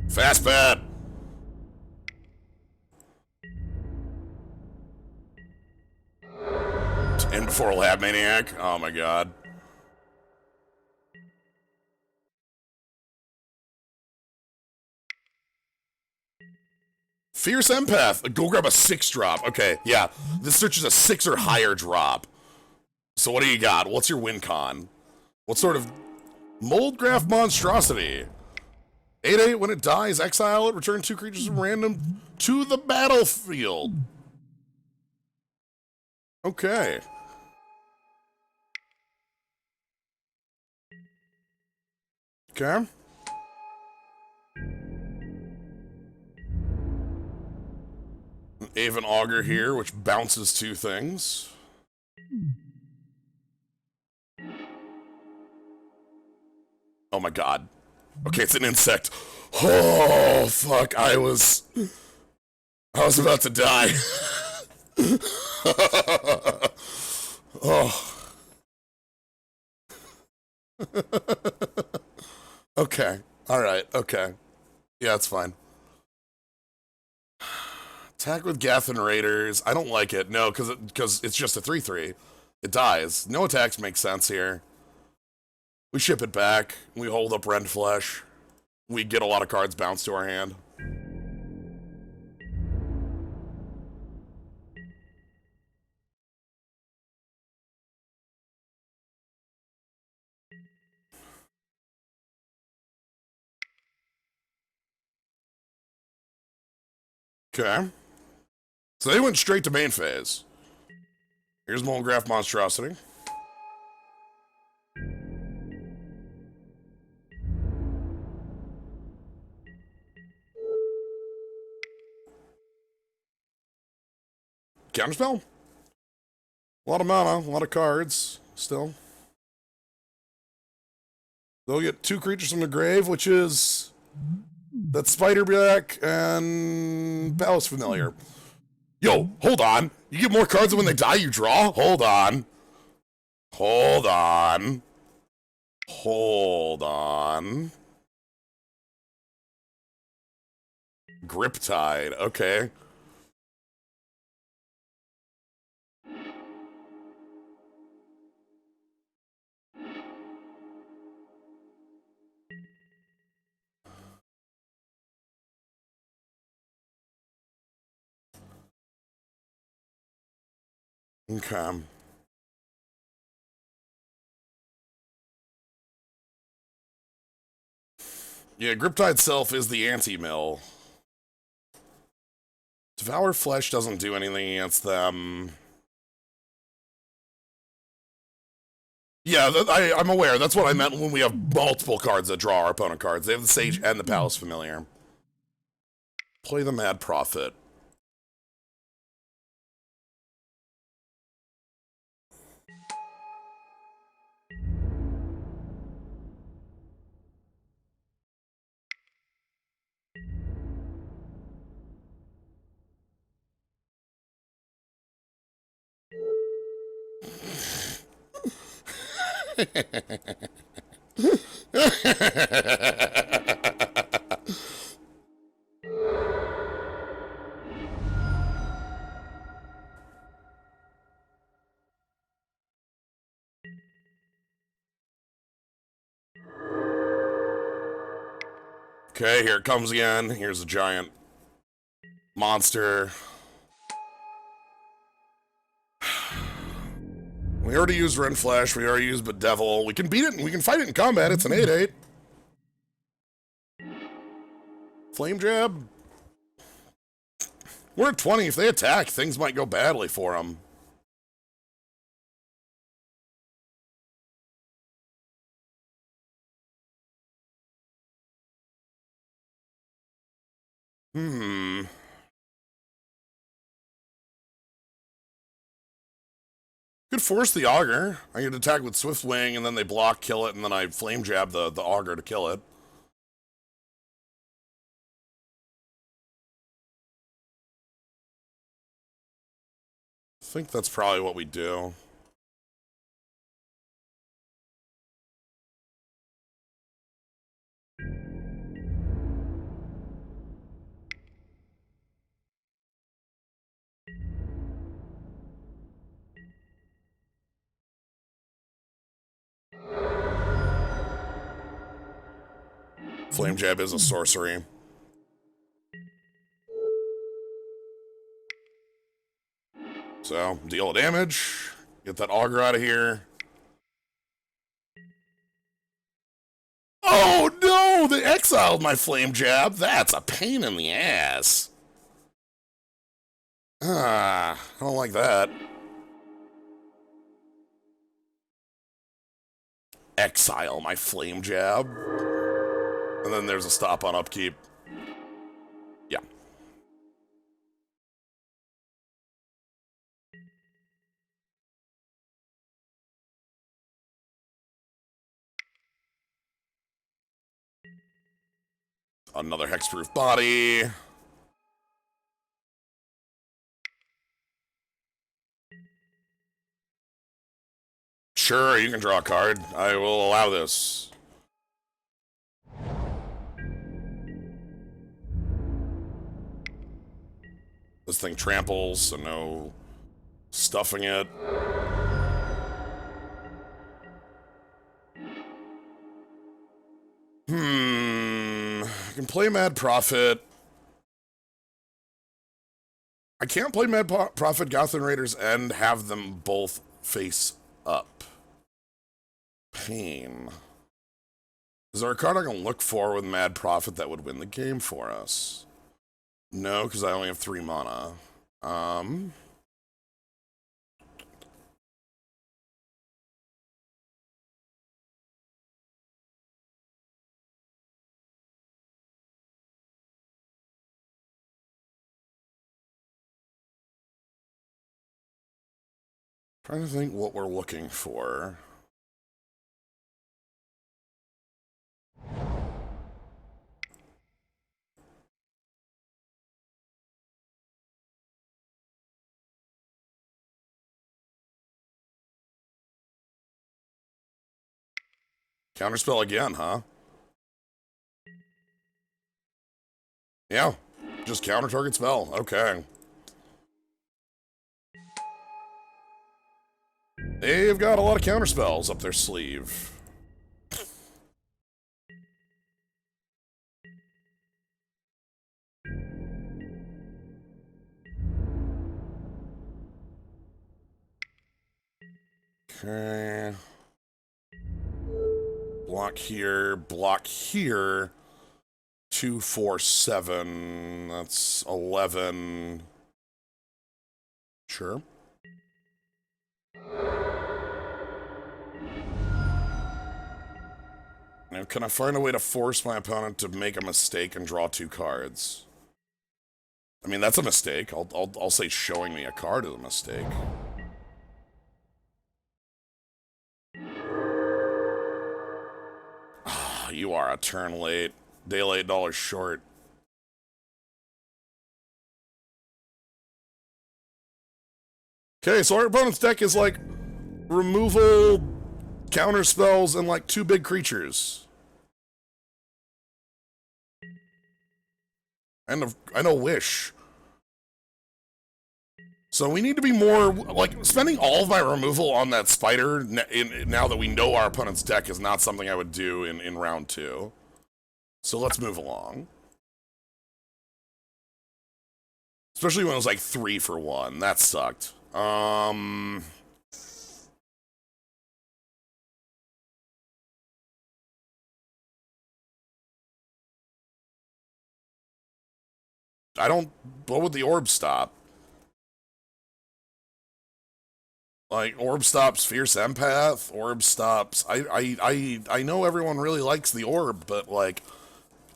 Fast bet. And before Lab Maniac. Oh my god. Fierce Empath. Go grab a 6-drop. Okay, yeah. This search is a 6 or higher drop. So what do you got? What's your win con? What sort of Moldgraph Monstrosity? 8/8, when it dies, exile it, return 2 creatures from random to the battlefield. Okay. Okay. An Aven Augur here, which bounces 2 things. Oh my god. Okay, it's an insect. Oh, fuck, I was about to die. Oh. Okay, alright, okay. Yeah, it's fine. Attack with Gathan Raiders. I don't like it. No, because it's just a 3/3. It dies. No attacks make sense here. We ship it back. We hold up Rend Flesh. We get a lot of cards bounced to our hand. Okay. So they went straight to main phase. Here's Moldgraph Monstrosity. Counterspell? A lot of mana, a lot of cards, still. They'll get 2 creatures from the grave, which is that Spiderback and Palace Familiar. Yo, hold on. You get more cards than when they die you draw? Hold on. Hold on. Hold on. Griptide, okay. Okay. Yeah, Griptide itself is the anti-mill. Devour Flesh doesn't do anything against them. Yeah, I'm aware. That's what I meant when we have multiple cards that draw our opponent cards. They have the Sage and the Palace Familiar. Play the Mad Prophet. Okay, here it comes again. Here's a giant monster. We already used Ren Flash. We already used Bedevil. We can beat it and we can fight it in combat. It's an 8/8. Flame Jab. We're at 20. If they attack, things might go badly for them. Hmm. Could force the Augur. I could attack with Swift Wing, and then they block, kill it, and then I Flame Jab the Augur to kill it. I think that's probably what we do. Flame Jab is a sorcery. So, deal damage. Get that Augur out of here. Oh no! They exiled my Flame Jab. That's a pain in the ass. Ah, I don't like that. Exile my Flame Jab. And then there's a stop on upkeep. Yeah. Another hexproof body. Sure, you can draw a card. I will allow this. This thing tramples, so no stuffing it. I can play Mad Prophet. I can't play Mad Prophet, Gotham Raiders, and have them both face up. Pain. Is there a card I can look for with Mad Prophet that would win the game for us? No, because I only have 3 mana. Trying to think what we're looking for. Counterspell again, huh? Yeah. just counter target spell. Okay. They've got a lot of counter spells up their sleeve. Okay. Block here, block here. 2, 4, 7. That's 11. Sure. Now, can I find a way to force my opponent to make a mistake and draw 2 cards? I mean, that's a mistake. I'll say showing me a card is a mistake. Ah, you are a turn late. Day late, dollar short. Okay, so our opponent's deck is like removal, counter spells, and like 2 big creatures. And I know Wish. So we need to be more, like, spending all of my removal on that spider, now that we know our opponent's deck, is not something I would do in round 2. So let's move along. Especially when it was like 3 for 1. That sucked. I don't... What would the orb stop? Like, orb stops Fierce Empath, orb stops... I know everyone really likes the orb, but, like,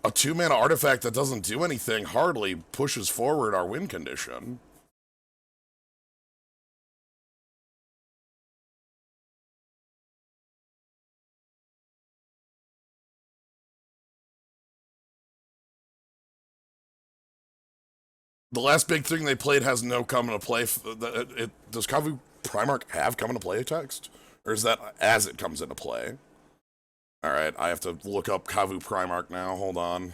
a 2-mana artifact that doesn't do anything hardly pushes forward our win condition. The last big thing they played has no come into play. Does Kavu Primarch have come into play text? Or is that as it comes into play? Alright, I have to look up Kavu Primarch now. Hold on.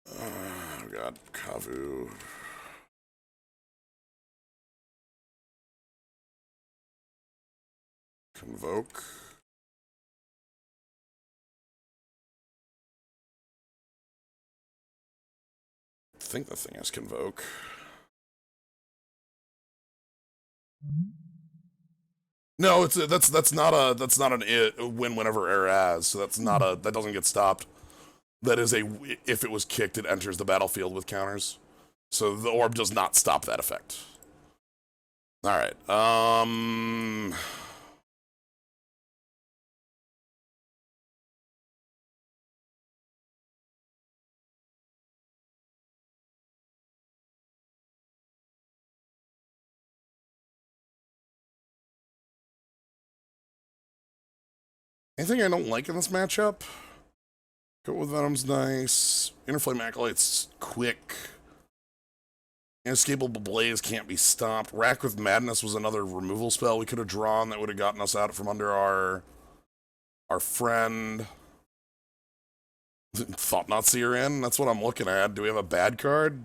Oh god, Kavu. Convoke. I think the thing is Convoke. No, that's not an win whenever error as, so that doesn't get stopped. That is if it was kicked, it enters the battlefield with counters. So the orb does not stop that effect. Alright, anything I don't like in this matchup? Go with Venom's nice. Interflame Acolyte's quick. Inescapable Blaze can't be stopped. Rack with Madness was another removal spell we could have drawn that would have gotten us out from under our friend. Thought-Knot Seer in? That's what I'm looking at. Do we have a bad card?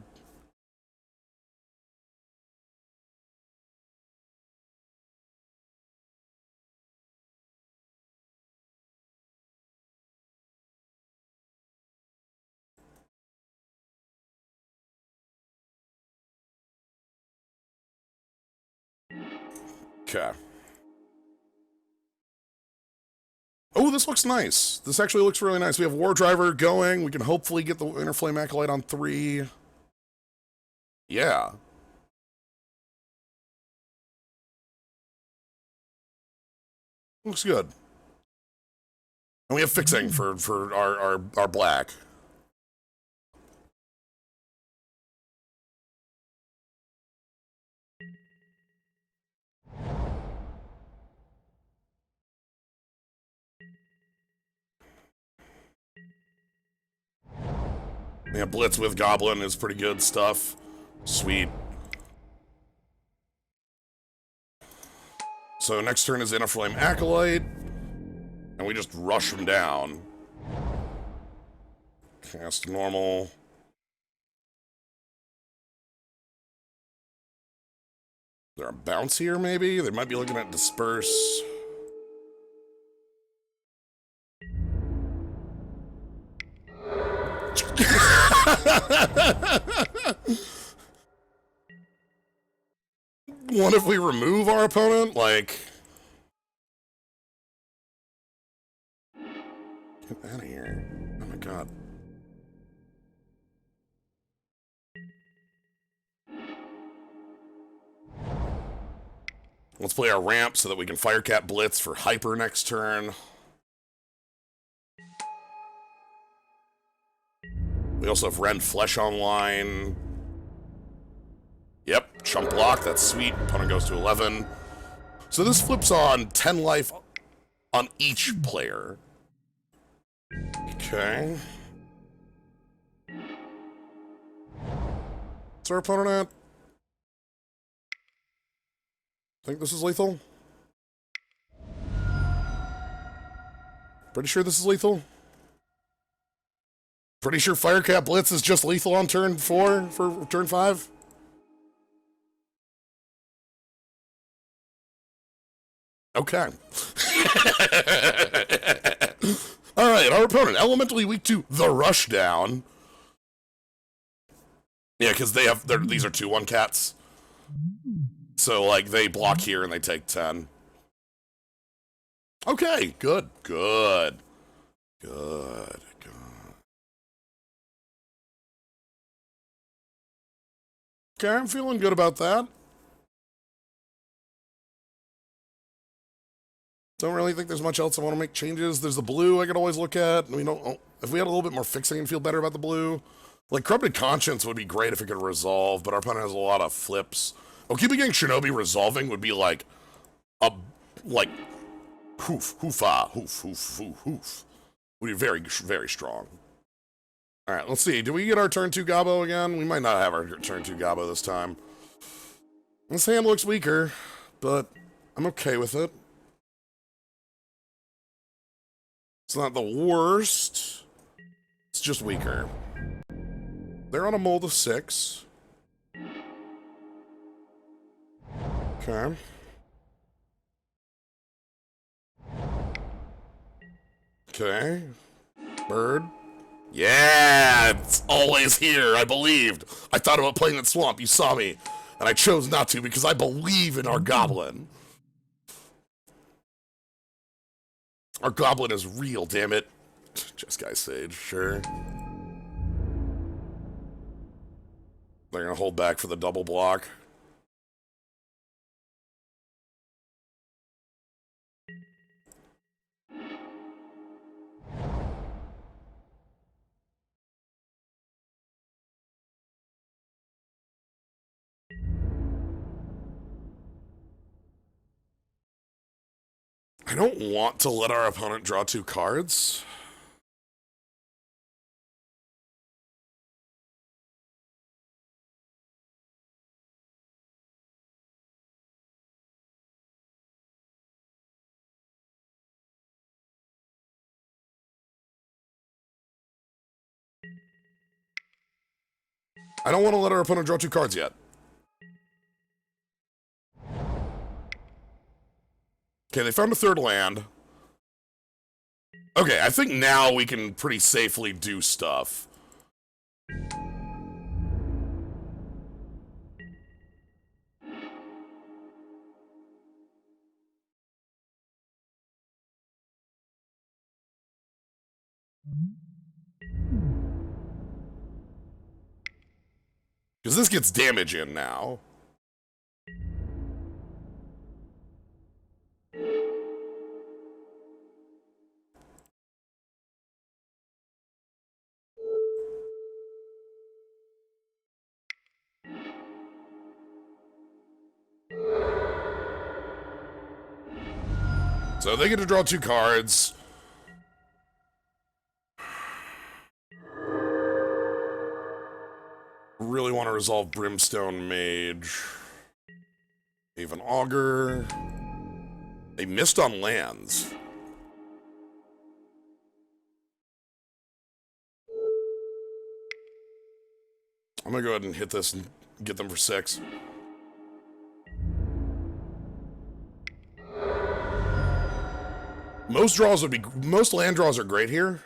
Okay. Oh, this looks nice. This actually looks really nice. We have War Driver going. We can hopefully get the Interflame Acolyte on 3. Yeah. Looks good. And we have fixing for our black. Yeah, Blitz with Goblin is pretty good stuff. Sweet. So next turn is Interflame Acolyte. And we just rush them down. Cast normal. Is there a bounce here, maybe? They might be looking at disperse. What if we remove our opponent? Like... Get out of here. Oh my god. Let's play our ramp so that we can Firecat Blitz for Hyper next turn. We also have Rend Flesh online. Yep, chump block, that's sweet. Opponent goes to 11. So this flips on 10 life on each player. Okay. What's our opponent at? Think this is lethal? Pretty sure this is lethal? Pretty sure Firecat Blitz is just lethal on turn 4 for turn 5? Okay. Alright, our opponent, elementally weak to the Rushdown. Yeah, because they have, these are 2/1 cats. So, like, they block here and they take 10. Okay, good, good. Good, good. Okay, I'm feeling good about that. Don't really think there's much else I want to make changes. There's the blue I could always look at. We don't, if we had a little bit more fixing and feel better about the blue. Like, Corrupted Conscience would be great if it could resolve, but our opponent has a lot of flips. Okiba Gang Shinobi resolving would be like a, like, hoof, hoof-ah, hoof, hoof, hoof, hoof. Would be very, very strong. Alright, let's see. Do we get our turn 2 Gabo again? We might not have our turn 2 Gabo this time. This hand looks weaker, but I'm okay with it. It's not the worst. It's just weaker. They're on a mold of 6. Okay. Okay. Bird. Yeah, it's always here, I believed. I thought about playing that swamp, you saw me. And I chose not to because I believe in our goblin. Our goblin is real, damn it. Just Guy Sage, sure. They're gonna hold back for the double block. I don't want to let our opponent draw 2 cards. I don't want to let our opponent draw 2 cards yet. Okay, they found a 3rd land. Okay, I think now we can pretty safely do stuff. Because this gets damage in now. So they get to draw 2 cards. Really want to resolve Brimstone Mage. Haven Augur. They missed on lands. I'm gonna go ahead and hit this and get them for 6. Most land draws are great here.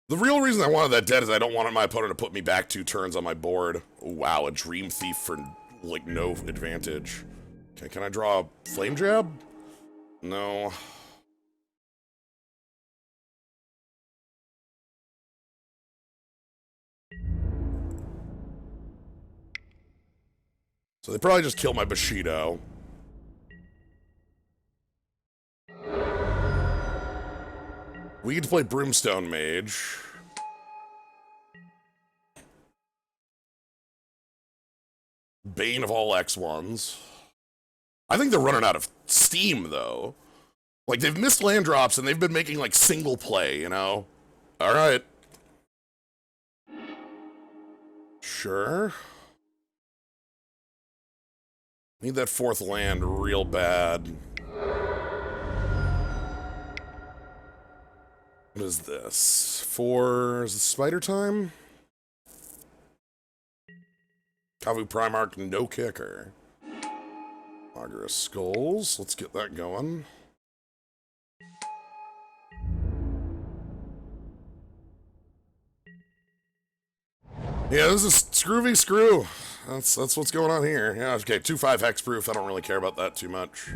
The real reason I wanted that dead is I don't want my opponent to put me back 2 turns on my board. Oh, wow, a Dream Thief for, like, no advantage. Okay, can I draw a Flame Jab? No. So they probably just kill my Bushido. We get to play Brimstone Mage. Bane of all X1s. I think they're running out of steam, though. Like, they've missed land drops, and they've been making, like, single play, you know? Alright. Sure. Need that 4th land real bad. What is this? Is it Spider Time? Kavu Primarch, no kicker. Agra Skulls, let's get that going. Yeah, this is screw v screw. That's what's going on here. Yeah, okay, 2/5 hexproof. I don't really care about that too much.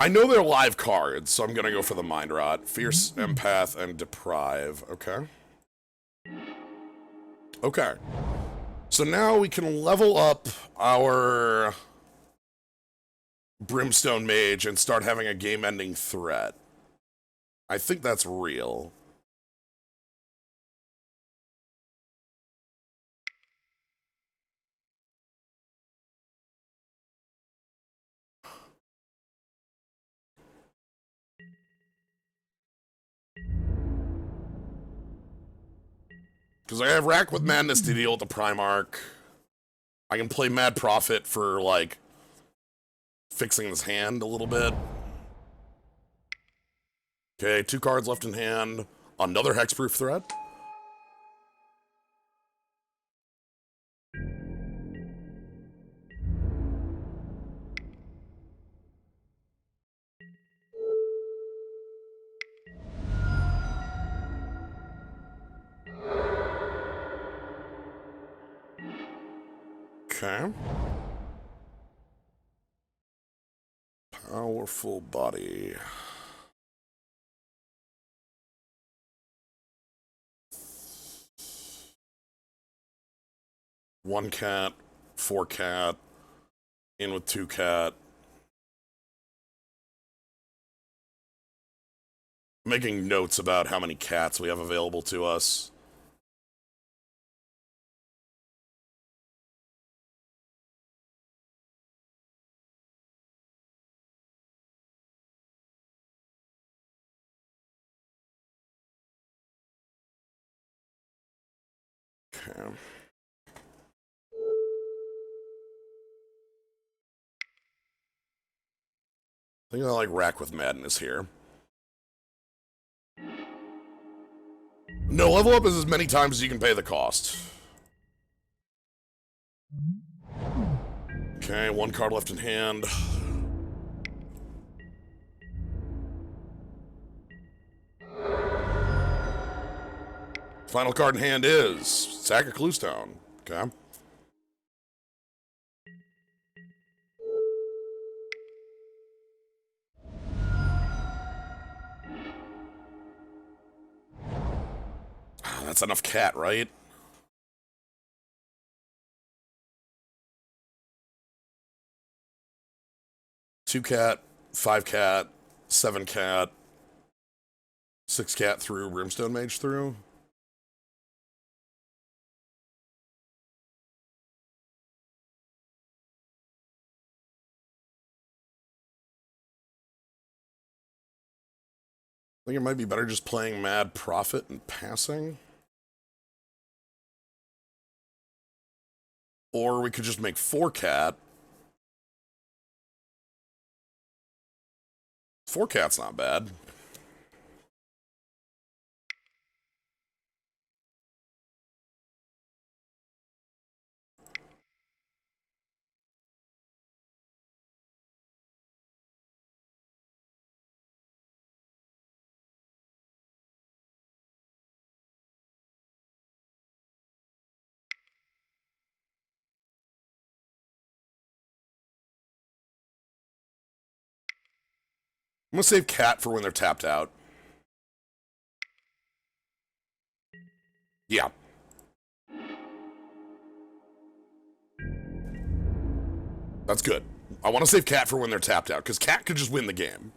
I know they're live cards, so I'm gonna go for the Mind Rot. Fierce Empath and Deprive. Okay. Okay. So now we can level up our Brimstone Mage and start having a game-ending threat. I think that's real. Because I have Rack with Madness to deal with the Primarch. I can play Mad Prophet for, like, fixing his hand a little bit. Okay, 2 cards left in hand. Another hexproof threat. Okay. Powerful body. One cat, 4 cat, in with 2 cat. Making notes about how many cats we have available to us. Okay. I think I like Rack with Madness here. No, level up is as many times as you can pay the cost. Okay, 1 card left in hand. Final card in hand is Sack of Cluestone. Okay. That's enough cat, right? Two cat, 5 cat, 7 cat, 6 cat through, Brimstone Mage through. I think it might be better just playing Mad Prophet and passing. Or we could just make 4 cat. 4 cat's not bad. I'm gonna save cat for when they're tapped out. Yeah. That's good. I want to save cat for when they're tapped out, because cat could just win the game.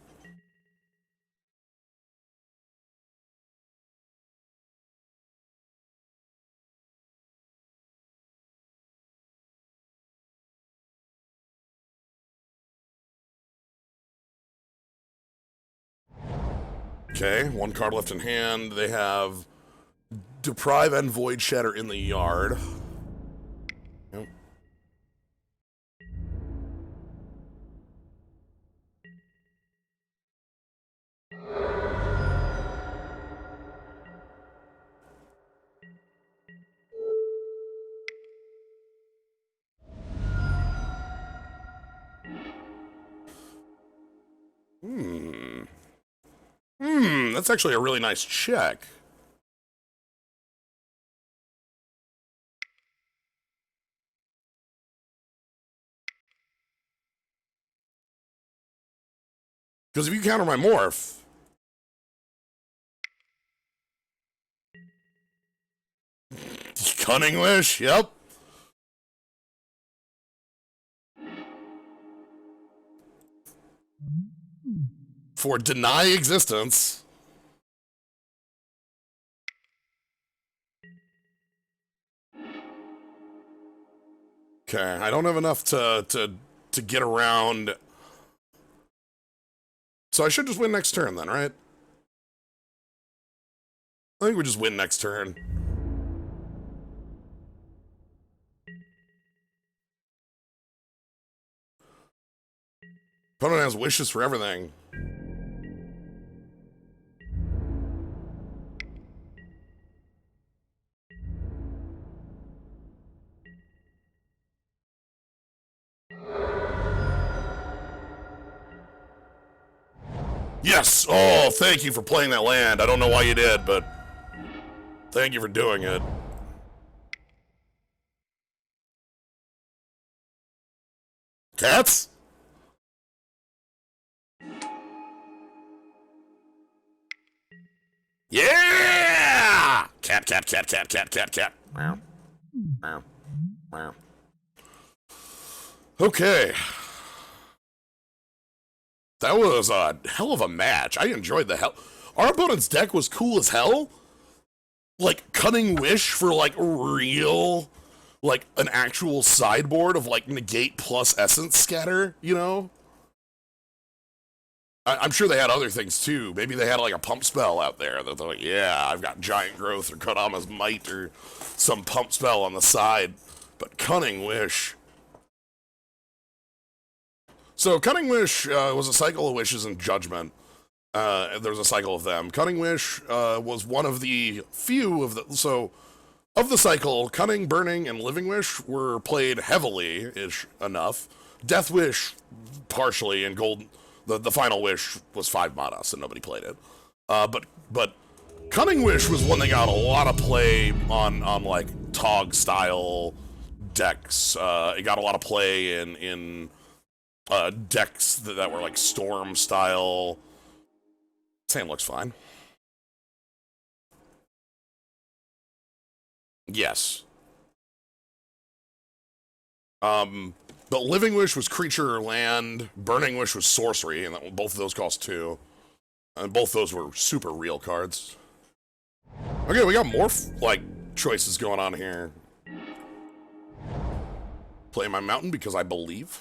Okay, 1 card left in hand. They have Deprive and Void Shatter in the yard. Yep. That's actually a really nice check. Because if you counter my morph... Cunning Wish, yep. For deny existence. Okay, I don't have enough to get around. So I should just win next turn then, right? I think we just win next turn. Opponent has wishes for everything. Yes! Oh, thank you for playing that land. I don't know why you did, but thank you for doing it. Cats? Yeah! Cat, cat, cat, cat, cat, cat, cat. Meow. Meow. Meow. Okay. That was a hell of a match. I enjoyed the hell. Our opponent's deck was cool as hell. Like, Cunning Wish for, like, real, like, an actual sideboard of, like, negate plus essence scatter, you know? I'm sure they had other things, too. Maybe they had, like, a pump spell out there. That they're like, yeah, I've got Giant Growth or Kodama's Might or some pump spell on the side. But Cunning Wish... So, Cunning Wish was a cycle of wishes and judgment. There was a cycle of them. Cunning Wish was one of the few of the... So, of the cycle, Cunning, Burning, and Living Wish were played heavily-ish enough. Death Wish, partially, and Gold... The final wish was 5 mana, so nobody played it. But Cunning Wish was one that got a lot of play on like, Tog-style decks. It got a lot of play in decks that were like Storm style. Same looks fine. Yes. But Living Wish was creature or land. Burning Wish was sorcery, and both of those cost 2. And both those were super real cards. Okay, we got more like choices going on here. Play my mountain because I believe.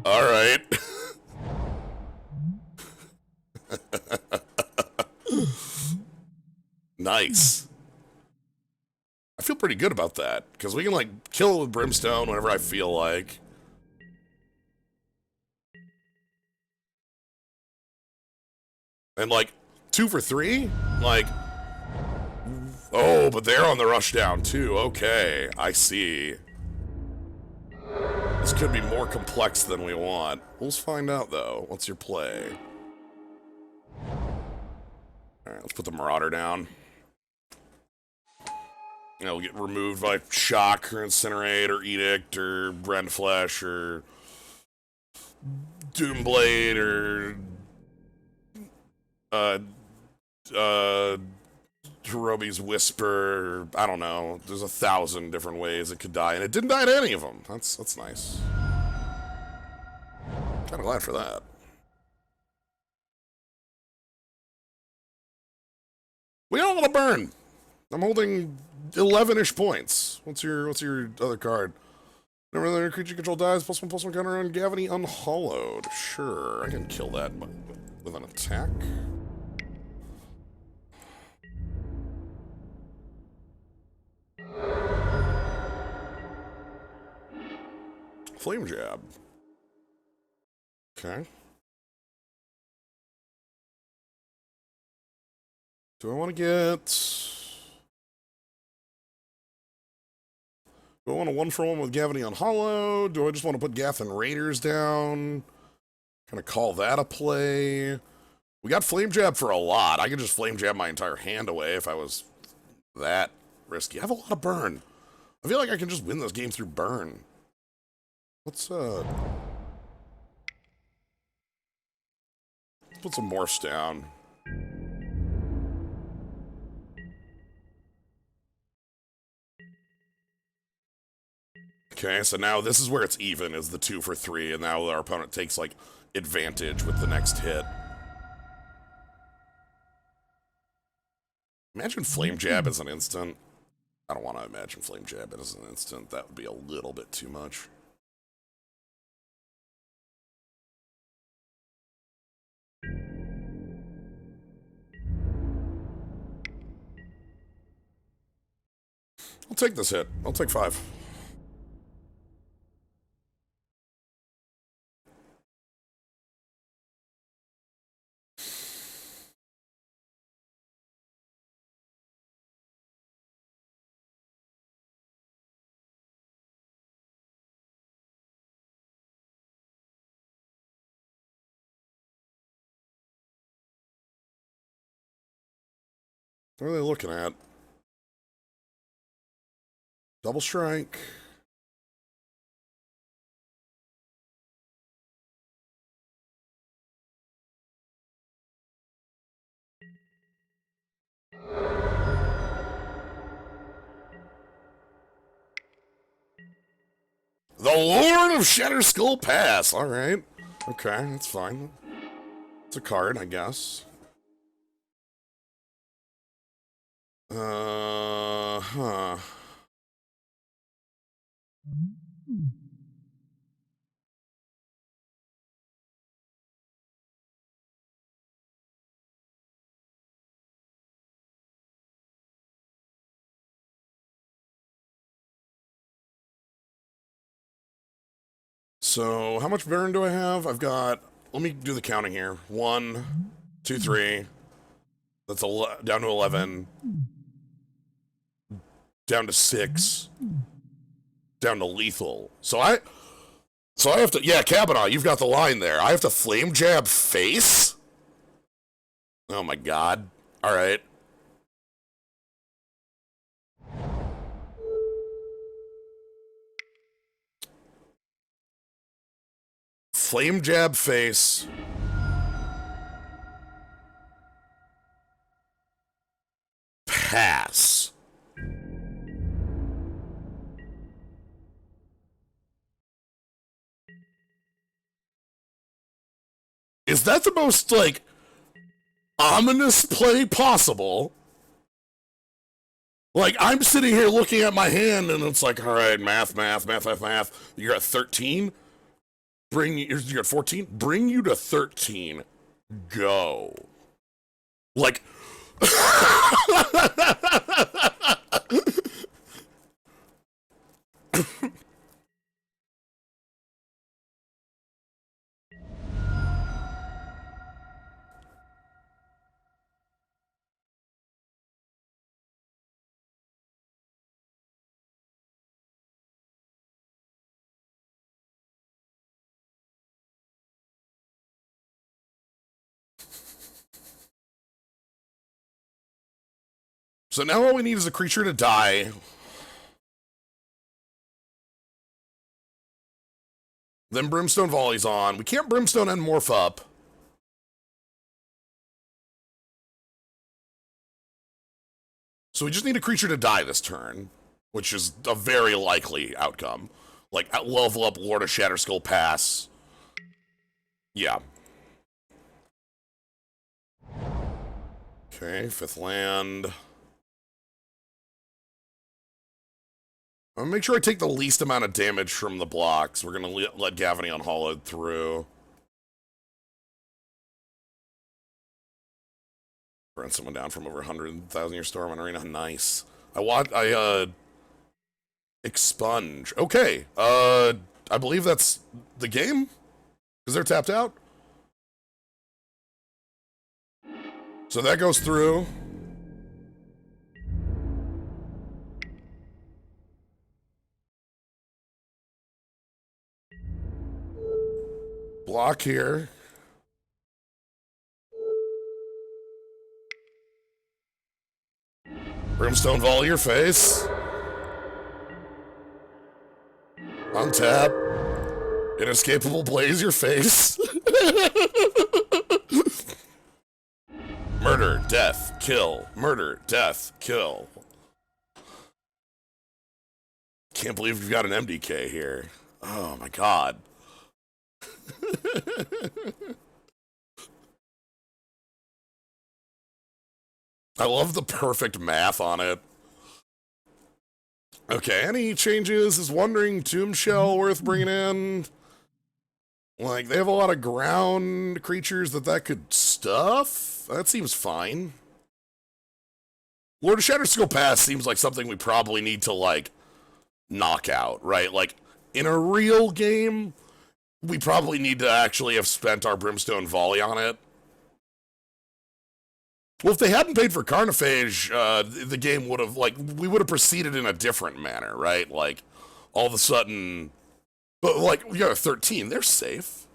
All right. Nice. I feel pretty good about that, because we can, like, kill it with Brimstone whenever I feel like. And, like, 2 for 3? Like, oh, but they're on the rush down, too. Okay, I see. This could be more complex than we want. We'll find out, though. What's your play? Alright, let's put the Marauder down. It'll get removed by Shock, or Incinerate, or Edict, or Rendflesh, or Doomblade, or Hirobi's Whisper. I don't know. There's 1,000 different ways it could die, and it didn't die to any of them. That's nice. Kind of glad for that. We all want to burn. I'm holding 11-ish points. What's your other card? Whenever the creature control dies, +1/+1 counter on Gavony Unhollowed. Sure, I can kill that with an attack. Flame Jab. Okay. Do I want to get... Do I want a 1-for-1 with Gavony Unhollowed? Do I just want to put Gathan Raiders down? Kind of call that a play. We got Flame Jab for a lot. I could just Flame Jab my entire hand away if I was that risky. I have a lot of burn. I feel like I can just win this game through burn. Let's put some morphs down. Okay, so now this is where it's even, is the 2 for 3, and now our opponent takes, like, advantage with the next hit. Imagine Flame Jab as an instant. I don't want to imagine Flame Jab as an instant. That would be a little bit too much. I'll take this hit. I'll take 5. What are they looking at? Double strike. The Lord of Shatterskull Pass. All right. Okay, that's fine. It's a card, I guess. Huh. So, how much burn do I have? I've got... Let me do the counting here. 1, 2, 3. That's down to 11. Down to 6. Down to lethal. So I have to... Yeah, Kavanaugh, you've got the line there. I have to Flame Jab face? Oh my god. Alright. Flame Jab face. Pass. Is that the most, like, ominous play possible? Like, I'm sitting here looking at my hand, and it's like, all right, math. You're at 13? You're at 14? Bring you to 13. Go. Like... So now all we need is a creature to die. Then Brimstone Volley's on. We can't Brimstone and Morph up. So we just need a creature to die this turn, which is a very likely outcome. Like, level up Lord of Shatterskull Pass. Yeah. Okay, 5th land. I'll make sure I take the least amount of damage from the blocks. We're going to let Gavony Unhallowed through. Burn someone down from over 100,000 Year Storm on Arena. Nice. Expunge. Okay. I believe that's the game? Because they're tapped out? So that goes through. Block here. Brimstone Volley your face. Untap. Inescapable Blaze your face. Murder, death, kill. Murder, death, kill. Can't believe we've got an MDK here. Oh my god. I love the perfect math on it. Okay, any changes? Is Wandering Tomb Shell worth bringing in? Like, they have a lot of ground creatures that could stuff? That seems fine. Lord of Shatterskull Pass seems like something we probably need to, like, knock out, right? Like, in a real game, we probably need to actually have spent our Brimstone Volley on it. Well, if they hadn't paid for Carnophage, the game would have, like, we would have proceeded in a different manner, right? Like, all of a sudden, but, like, we got a 13, they're safe.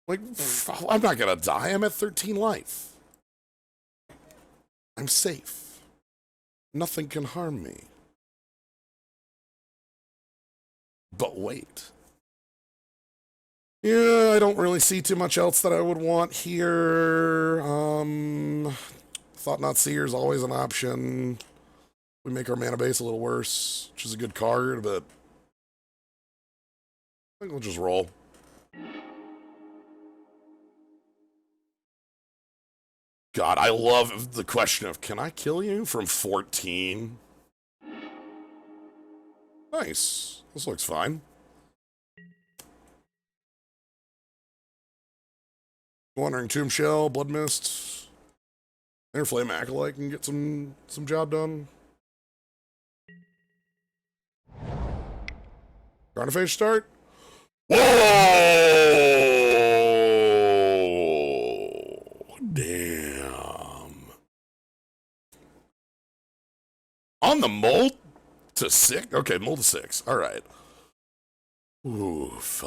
Like, I'm not gonna die, I'm at 13 life. I'm safe. Nothing can harm me. But wait. Yeah, I don't really see too much else that I would want here. Thought-Knot Seer is always an option. We make our mana base a little worse, which is a good card, but I think we'll just roll. God, I love the question of, can I kill you from 14? Nice. This looks fine. Wandering Tomb Shell, Blood Mist, Interflame Acolyte can get some job done. Carnophage start. Whoa! Damn. On the mold to 6? Okay, mold to 6. All right. Oof.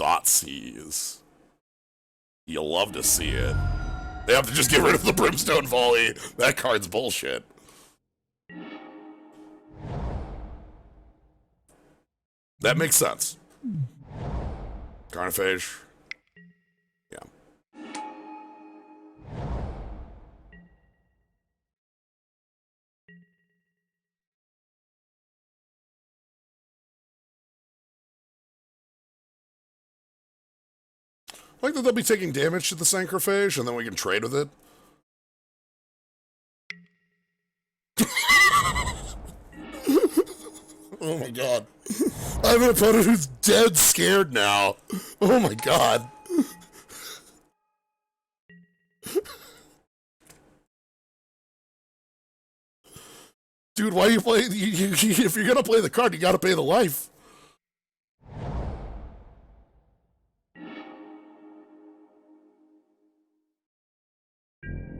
Thoughtseize. You'll love to see it. They have to just get rid of the Brimstone Volley. That card's bullshit. That makes sense. Carnophage. Yeah. I like that they'll be taking damage to the Sancrophage, and then we can trade with it. Oh my god. I have an opponent who's dead scared now. Oh my god. Dude, why are you playing? If you're gonna play the card, you gotta pay the life.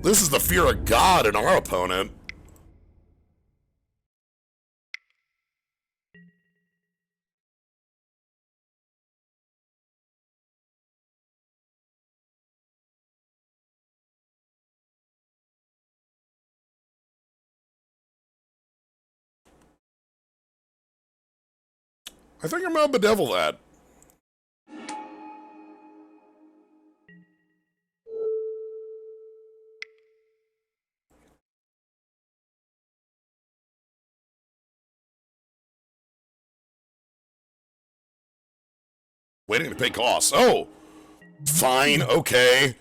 This is the fear of God in our opponent. I think I'm gonna bedevil that. Waiting to pay costs. Oh! Fine, okay.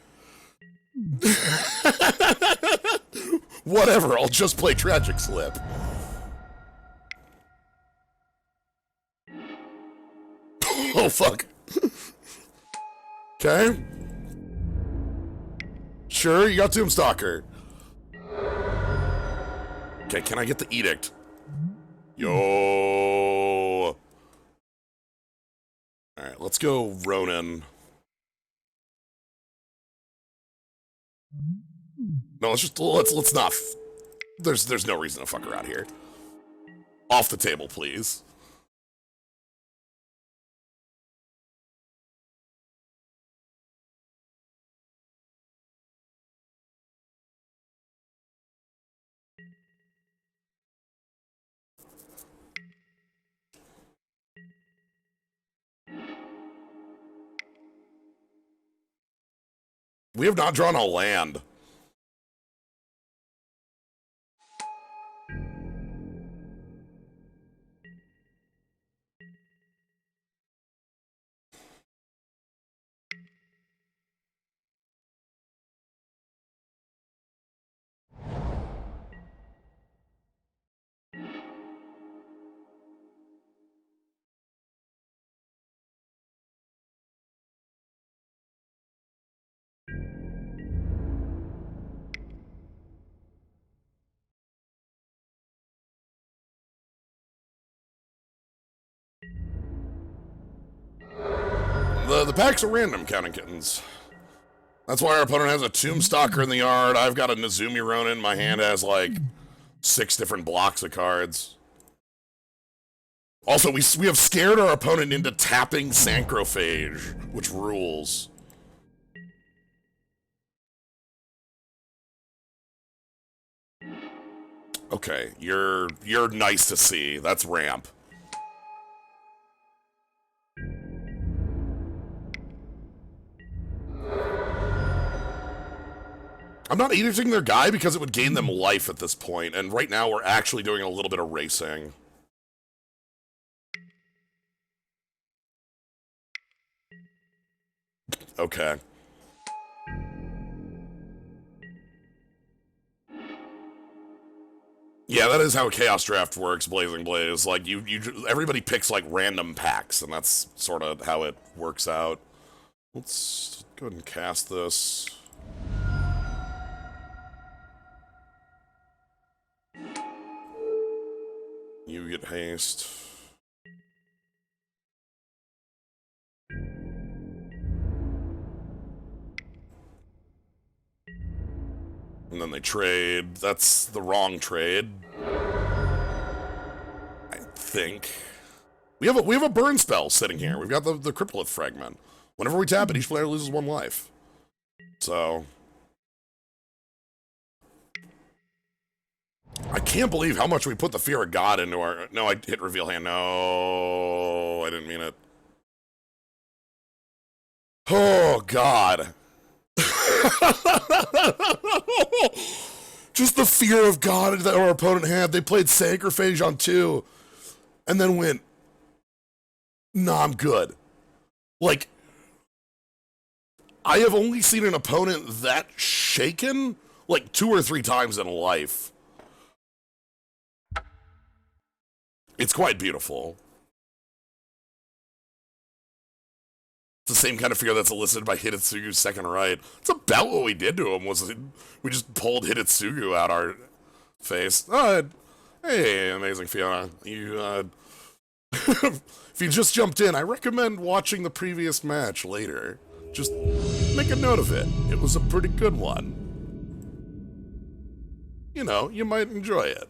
Whatever, I'll just play Tragic Slip. Oh, fuck. Okay. Sure, you got Tombstalker. Okay, can I get the Edict? Yo. Alright, let's go Ronin. No, let's not. There's no reason to fuck around here. Off the table, please. We have not drawn a land. The packs are random, Counting Kittens. That's why our opponent has a Tombstalker in the yard. I've got a Nezumi Ronin. My hand has, like, 6 different blocks of cards. Also, we have scared our opponent into tapping Sancrophage, which rules. Okay, you're nice to see. That's ramp. I'm not editing their guy because it would gain them life at this point, and right now we're actually doing a little bit of racing. Okay. Yeah, that is how Chaos Draft works, Blazing Blaze. Like, everybody picks, like, random packs, and that's sort of how it works out. Let's go ahead and cast this. You get haste. And then they trade. That's the wrong trade. I think. We have a burn spell sitting here. We've got the Cryptolith Fragment. Whenever we tap it, each player loses 1 life. So I can't believe how much we put the Fear of God into our... No, I hit reveal hand. No, I didn't mean it. Oh, God. Just the fear of God that our opponent had. They played Sancrophage on 2 and then went, nah, I'm good. Like, I have only seen an opponent that shaken like 2 or 3 times in life. It's quite beautiful. It's the same kind of figure that's elicited by Hidetsugu's second right. It's about what we did to him. Was we just pulled Hidetsugu out our face? Hey, amazing Fiona. You, if you just jumped in, I recommend watching the previous match later. Just make a note of it. It was a pretty good one. You know, you might enjoy it.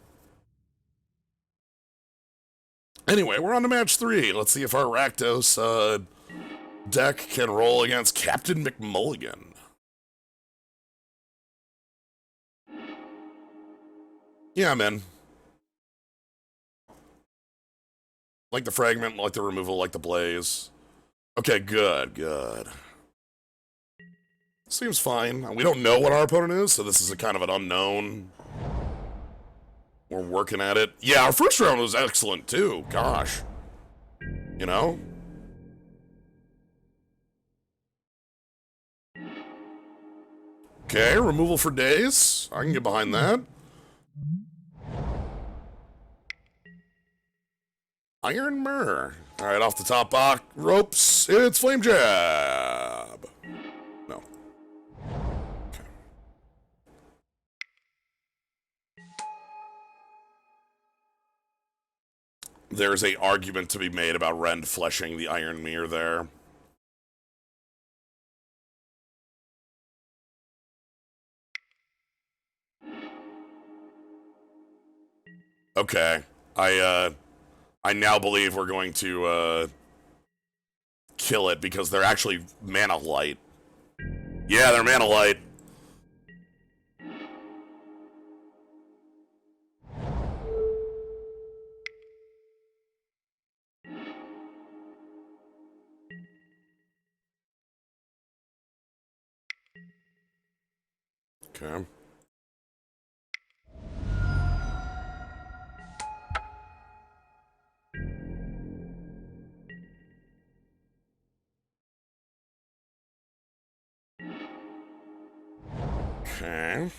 Anyway, we're on to match 3. Let's see if our Rakdos deck can roll against Captain McMulligan. Yeah, man. Like the fragment, like the removal, like the blaze. Okay, good. Seems fine. We don't know what our opponent is, so this is a kind of an unknown. We're working at it. Yeah, our first round was excellent, too. Gosh. You know? Okay, removal for days. I can get behind that. Iron Mirror. Alright, off the top box. Ropes. It's Flame Jab. No. Okay. There's a argument to be made about Rend fleshing the Iron Mirror there. Okay. I now believe we're going to, kill it because they're actually Mana Light. Yeah, they're Mana Light. Okay. Okay.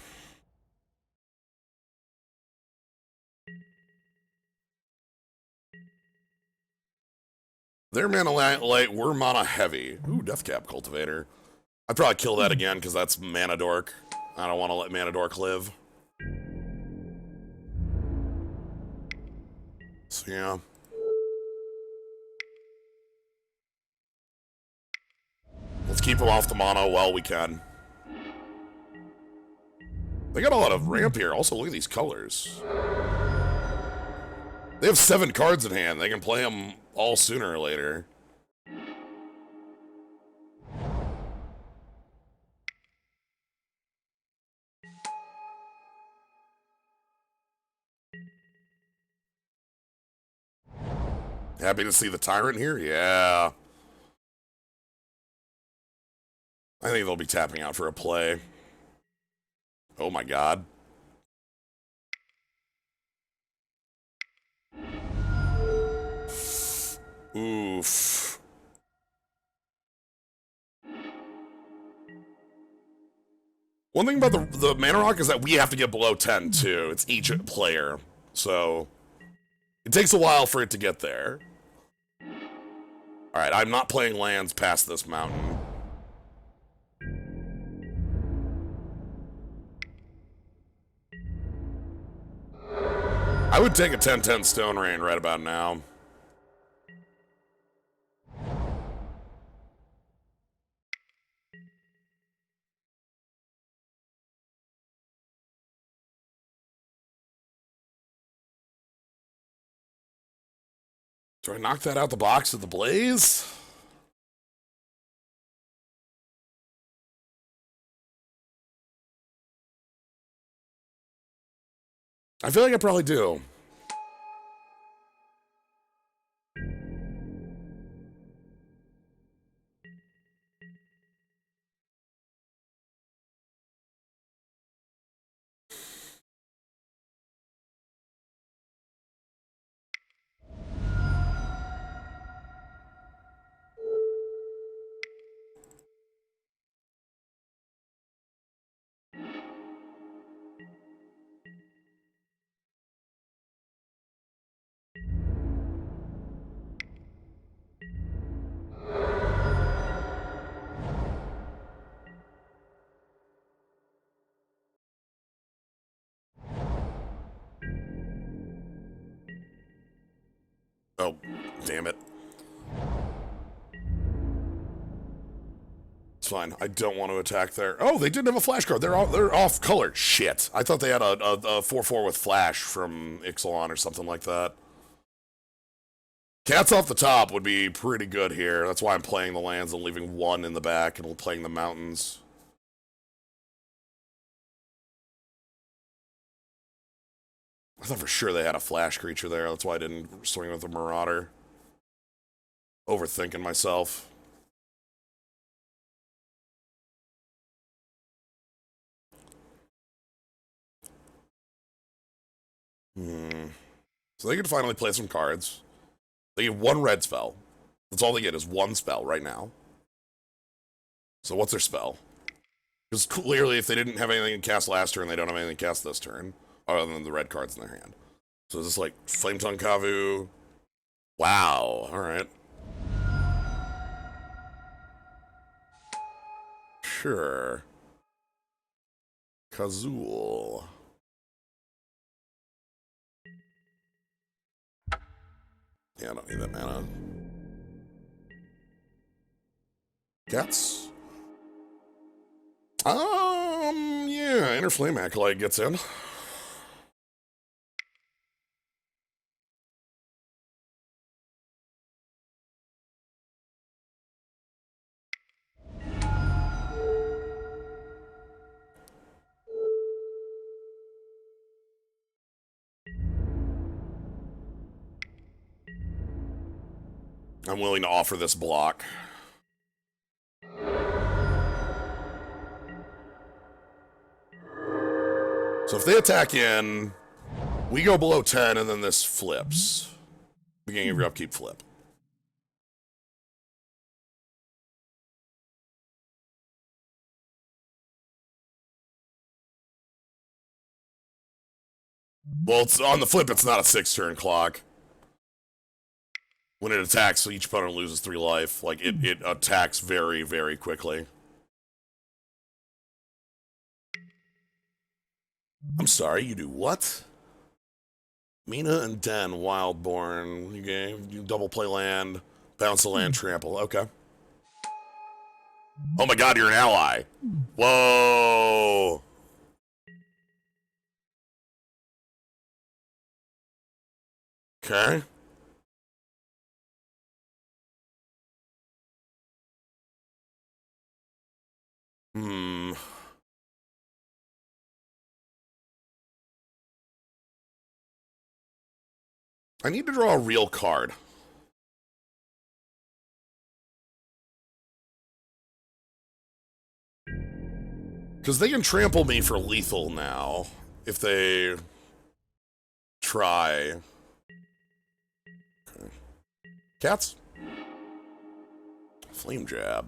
They're Mana Light, we're Mana Heavy. Ooh, Deathcap Cultivator. I'd probably kill that again, because that's Mana Dork. I don't want to let Mana Dork live. So, yeah. Let's keep them off the Mana while we can. They got a lot of ramp here. Also, look at these colors. They have 7 cards in hand. They can play them all sooner or later. Happy to see the Tyrant here? Yeah. I think they'll be tapping out for a play. Oh my god. Oof. One thing about the Mana Rock is that we have to get below 10 too. It's each player. So it takes a while for it to get there. Alright, I'm not playing lands past this mountain. I would take a 10-10 Stone Rain right about now. Do I knock that out the box with the Blaze? I feel like I probably do. Oh, damn it. It's fine. I don't want to attack there. Oh, they didn't have a flash card. They're off color. Shit. I thought they had a 4/4 with flash from Ixalan or something like that. Cats off the top would be pretty good here. That's why I'm playing the lands and leaving one in the back and playing the mountains. I thought for sure they had a flash creature there. That's why I didn't swing with the Marauder. Overthinking myself. So they can finally play some cards. They get one red spell. That's all they get is one spell right now. So what's their spell? Because clearly if they didn't have anything to cast last turn, they don't have anything to cast this turn. Other than the red cards in their hand. So is this like Flametongue Kavu? Wow, alright. Sure. Kazul. Yeah, I don't need that mana. Cats? Yeah, Inner Flame Acolyte gets in. I'm willing to offer this block. So if they attack in, we go below 10 and then this flips. Beginning of your upkeep flip. Well, it's on the flip, it's not a 6-turn clock. When it attacks, so each opponent loses 3 life. Like, it attacks very, very quickly. I'm sorry, you do what? Mina and Den, Wildborn. You double play land, bounce a land, trample. Okay. Oh my god, you're an ally. Whoa. Okay. Hmm. I need to draw a real card. Because they can trample me for lethal now. If they try. Okay. Cats? Flame Jab.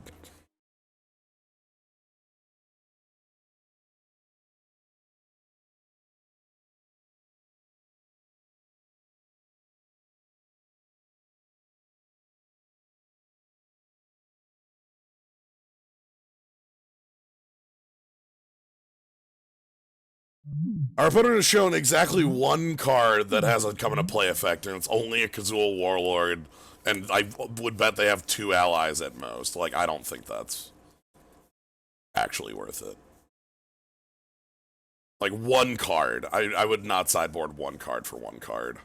Our opponent has shown exactly one card that has a come into play effect, and it's only a Kazul Warlord. And I would bet they have 2 allies at most. Like, I don't think that's actually worth it. Like, one card. I would not sideboard one card for one card.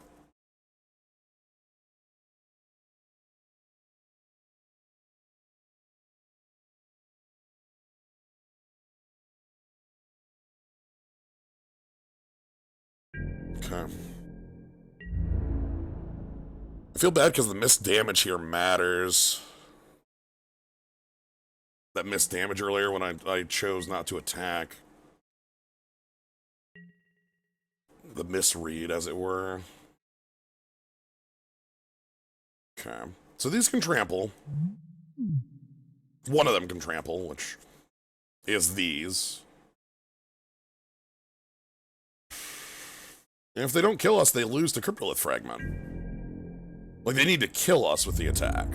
Okay. I feel bad because the missed damage here matters. That missed damage earlier when I chose not to attack. The misread, as it were. Okay. So these can trample. One of them can trample, which is these. And if they don't kill us, they lose to Cryptolith Fragment. Like, they need to kill us with the attack.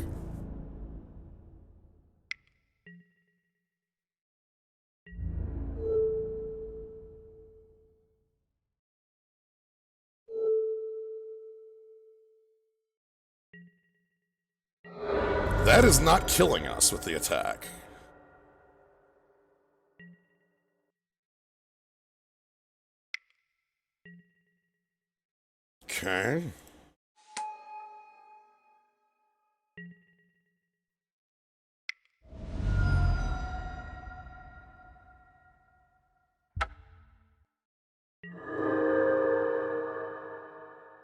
That is not killing us with the attack. Okay.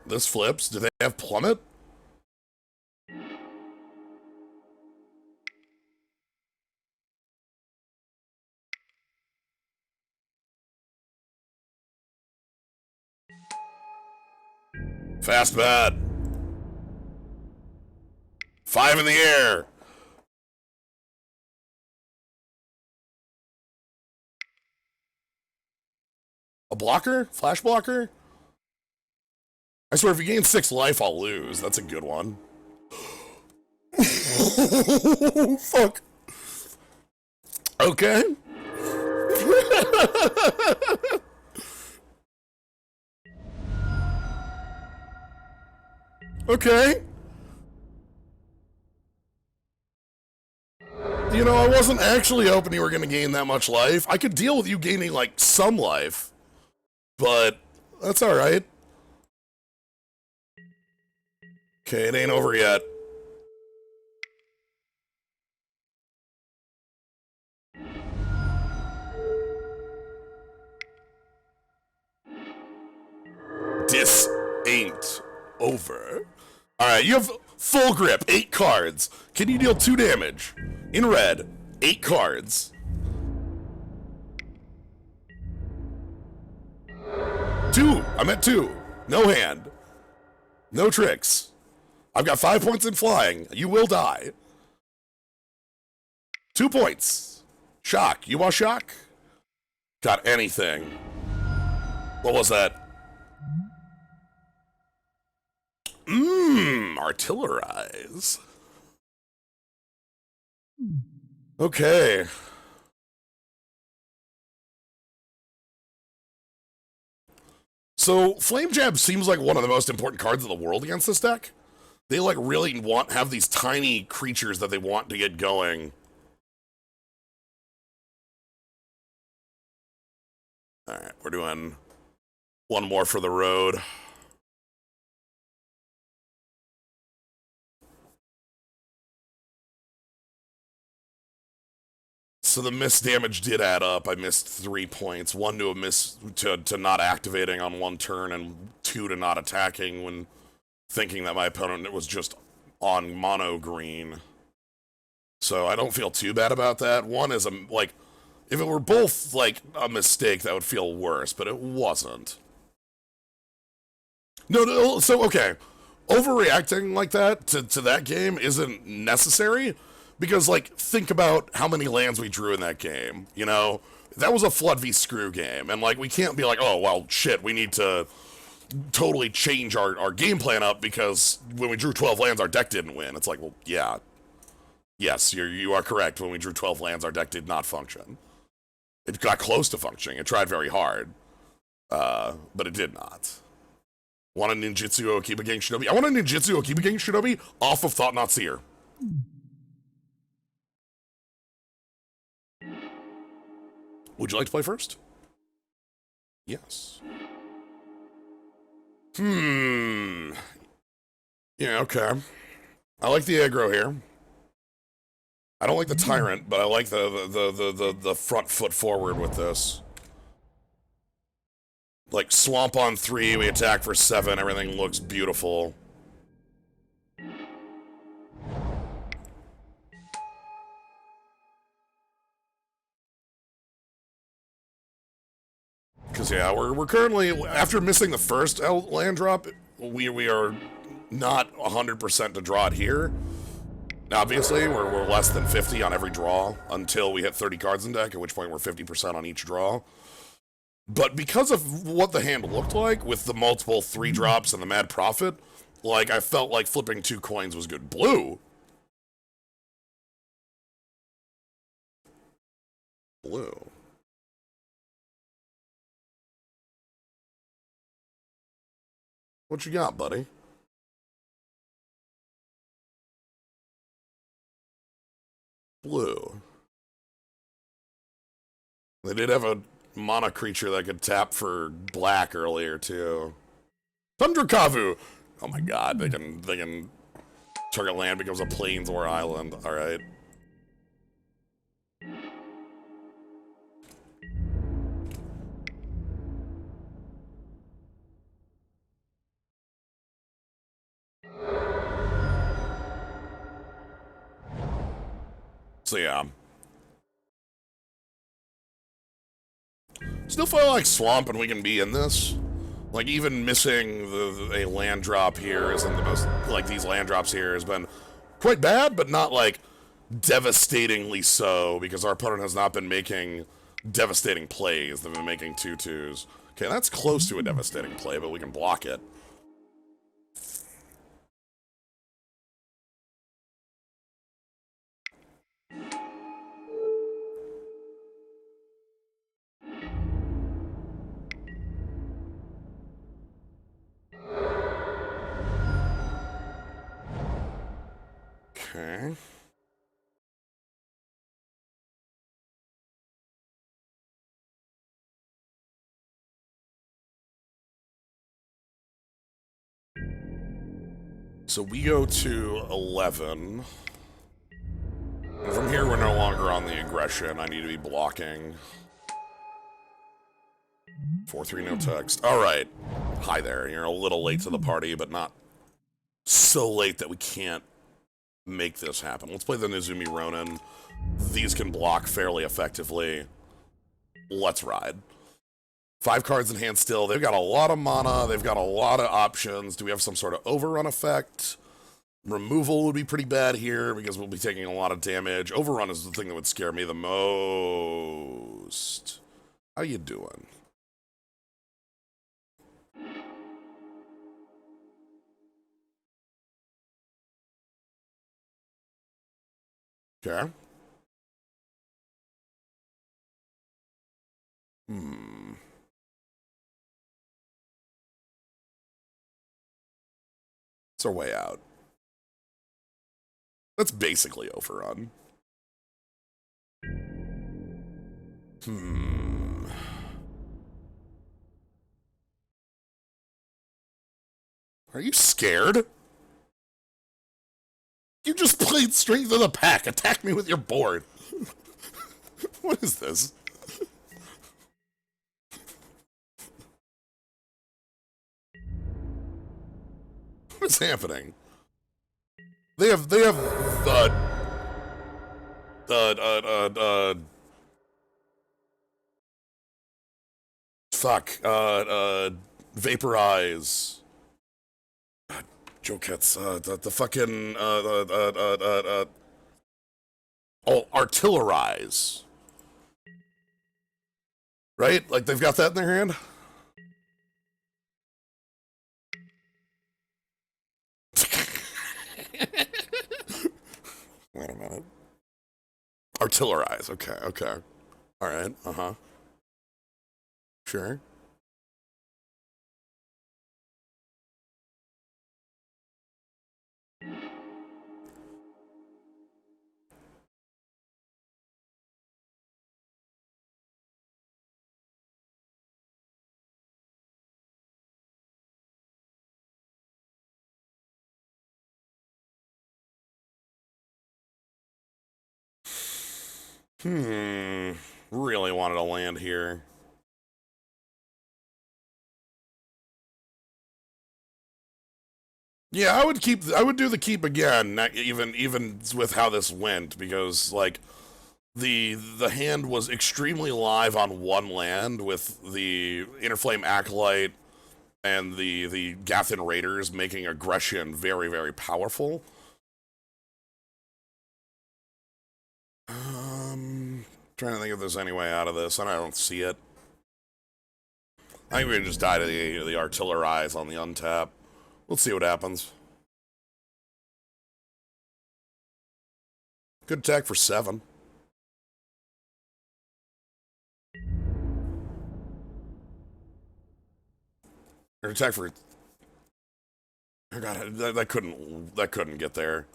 This flips. Do they have plummet? Fast bad. 5 in the air. A blocker? Flash blocker? I swear, if you gain 6 life, I'll lose. That's a good one. Fuck. Okay. Okay. You know, I wasn't actually hoping you were going to gain that much life. I could deal with you gaining, like, some life. But that's alright. Okay, it ain't over yet. This ain't over. Alright, you have full grip, 8 cards. Can you deal 2 damage? In red, 8 cards. 2. I'm at 2. No hand. No tricks. I've got 5 points in flying. You will die. 2 points. Shock. You want shock? Got anything. What was that? Artillerize. Okay. So, Flame Jab seems like one of the most important cards in the world against this deck. They, like, really have these tiny creatures that they want to get going. Alright, we're doing one more for the road. So the missed damage did add up. I missed 3 points. 1 to a miss to not activating on 1 turn, and 2 to not attacking when thinking that my opponent was just on mono green. So I don't feel too bad about that. 1 is like, if it were both like a mistake, that would feel worse, but it wasn't. No, so okay. Overreacting like that to that game isn't necessary. Because, like, think about how many lands we drew in that game, you know? That was a Flood v. Screw game, and, like, we can't be like, oh, well, shit, we need to totally change our game plan up because when we drew 12 lands, our deck didn't win. It's like, well, yeah. Yes, you are correct. When we drew 12 lands, our deck did not function. It got close to functioning. It tried very hard, but it did not. Want a Ninjutsu Okiba Gang Shinobi? I want a Ninjutsu Okiba Gang Shinobi off of Thought-Knot Seer. Would you like to play first? Yes. Yeah, okay. I like the aggro here. I don't like the Tyrant, but I like the front foot forward with this. Like, Swamp on 3, we attack for 7, everything looks beautiful. Because, yeah, we're currently, after missing the first land drop, we are not 100% to draw it here. Now, obviously, we're less than 50 on every draw until we hit 30 cards in deck, at which point we're 50% on each draw. But because of what the hand looked like, with the multiple 3 drops and the Mad Prophet, like, I felt like flipping 2 coins was good. Blue? Blue. What you got, buddy? Blue. They did have a mana creature that could tap for black earlier too. Tundra Kavu. Oh my god, they can target land becomes a plains or island. Alright. So yeah. Still feel like Swamp and we can be in this. Like, even missing a land drop here isn't the most... Like, these land drops here has been quite bad, but not, like, devastatingly so, because our opponent has not been making devastating plays. They've been making 2/2s. Okay, that's close to a devastating play, but we can block it. Okay. So we go to 11. And from here, we're no longer on the aggression. I need to be blocking. 4/3, no text. Alright. Hi there. You're a little late to the party, but not so late that we can't make this happen. Let's play the Nezumi Ronin. These can block fairly effectively. Let's ride. 5 cards in hand still. They've got a lot of mana. They've got a lot of options. Do we have some sort of overrun effect? Removal would be pretty bad here because we'll be taking a lot of damage. Overrun is the thing that would scare me the most. How you doing? Okay. It's our way out. That's basically overrun. Are you scared? You just played Strength of the Pack. Attack me with your board. What is this? What is happening? They have fuck, vaporize. Jokets, the fucking, oh, artillerize. Right? Like, they've got that in their hand? Wait a minute. Artillerize, okay, okay. Alright, uh-huh. Sure. Really wanted to land here. Yeah, I would do the keep again, even with how this went, because like the hand was extremely live on one land with the Interflame Acolyte and the Gathan Raiders making aggression very, very powerful. Trying to think if there's any way out of this, and I don't see it. I think we can just die to the Artillerize on the untap. Let's see what happens. Good attack for 7. Or attack for... Oh god, that couldn't get there.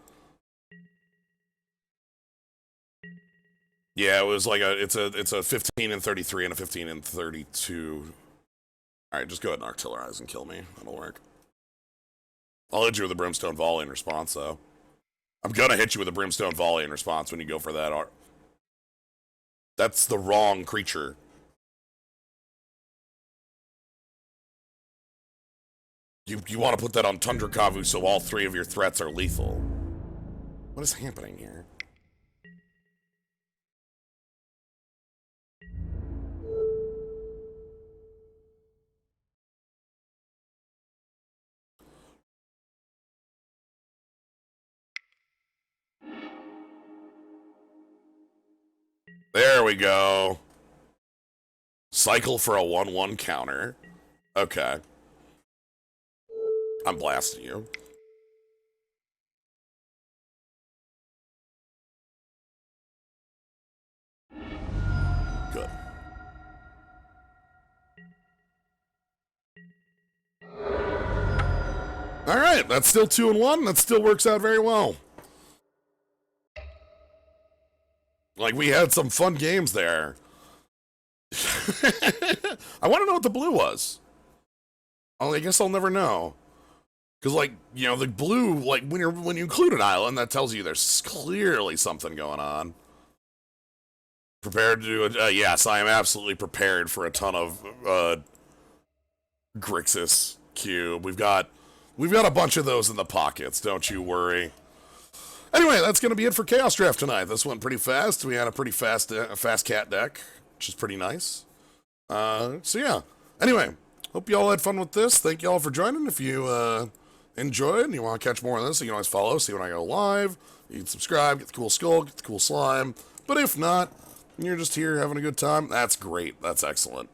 Yeah, it was like it's a 15 and 33 and a 15 and 32. All right, just go ahead and artillerize and kill me. That'll work. I'll hit you with a brimstone volley in response, though. I'm gonna hit you with a brimstone volley in response when you go for that art. That's the wrong creature. You want to put that on Tundra Kavu so all three of your threats are lethal. What is happening here? There we go. Cycle for a 1/1 counter. Okay. I'm blasting you. Good. All right, that's still 2-1. That still works out very well. Like, we had some fun games there. I want to know what the blue was. I guess I'll never know. Because, like, you know, the blue, like, when you include an island, that tells you there's clearly something going on. Prepared to do it? Yes, I am absolutely prepared for a ton of Grixis cube. We've got a bunch of those in the pockets. Don't you worry. Anyway, that's going to be it for Chaos Draft tonight. This went pretty fast. We had a pretty fast cat deck, which is pretty nice. So yeah. Anyway, hope you all had fun with this. Thank you all for joining. If you enjoyed and you want to catch more of this, you can always follow, see when I go live. You can subscribe, get the cool skull, get the cool slime. But if not, and you're just here having a good time, that's great. That's excellent.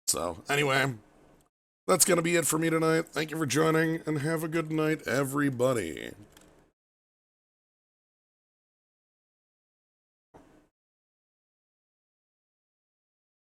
So anyway, that's going to be it for me tonight. Thank you for joining, and have a good night, everybody.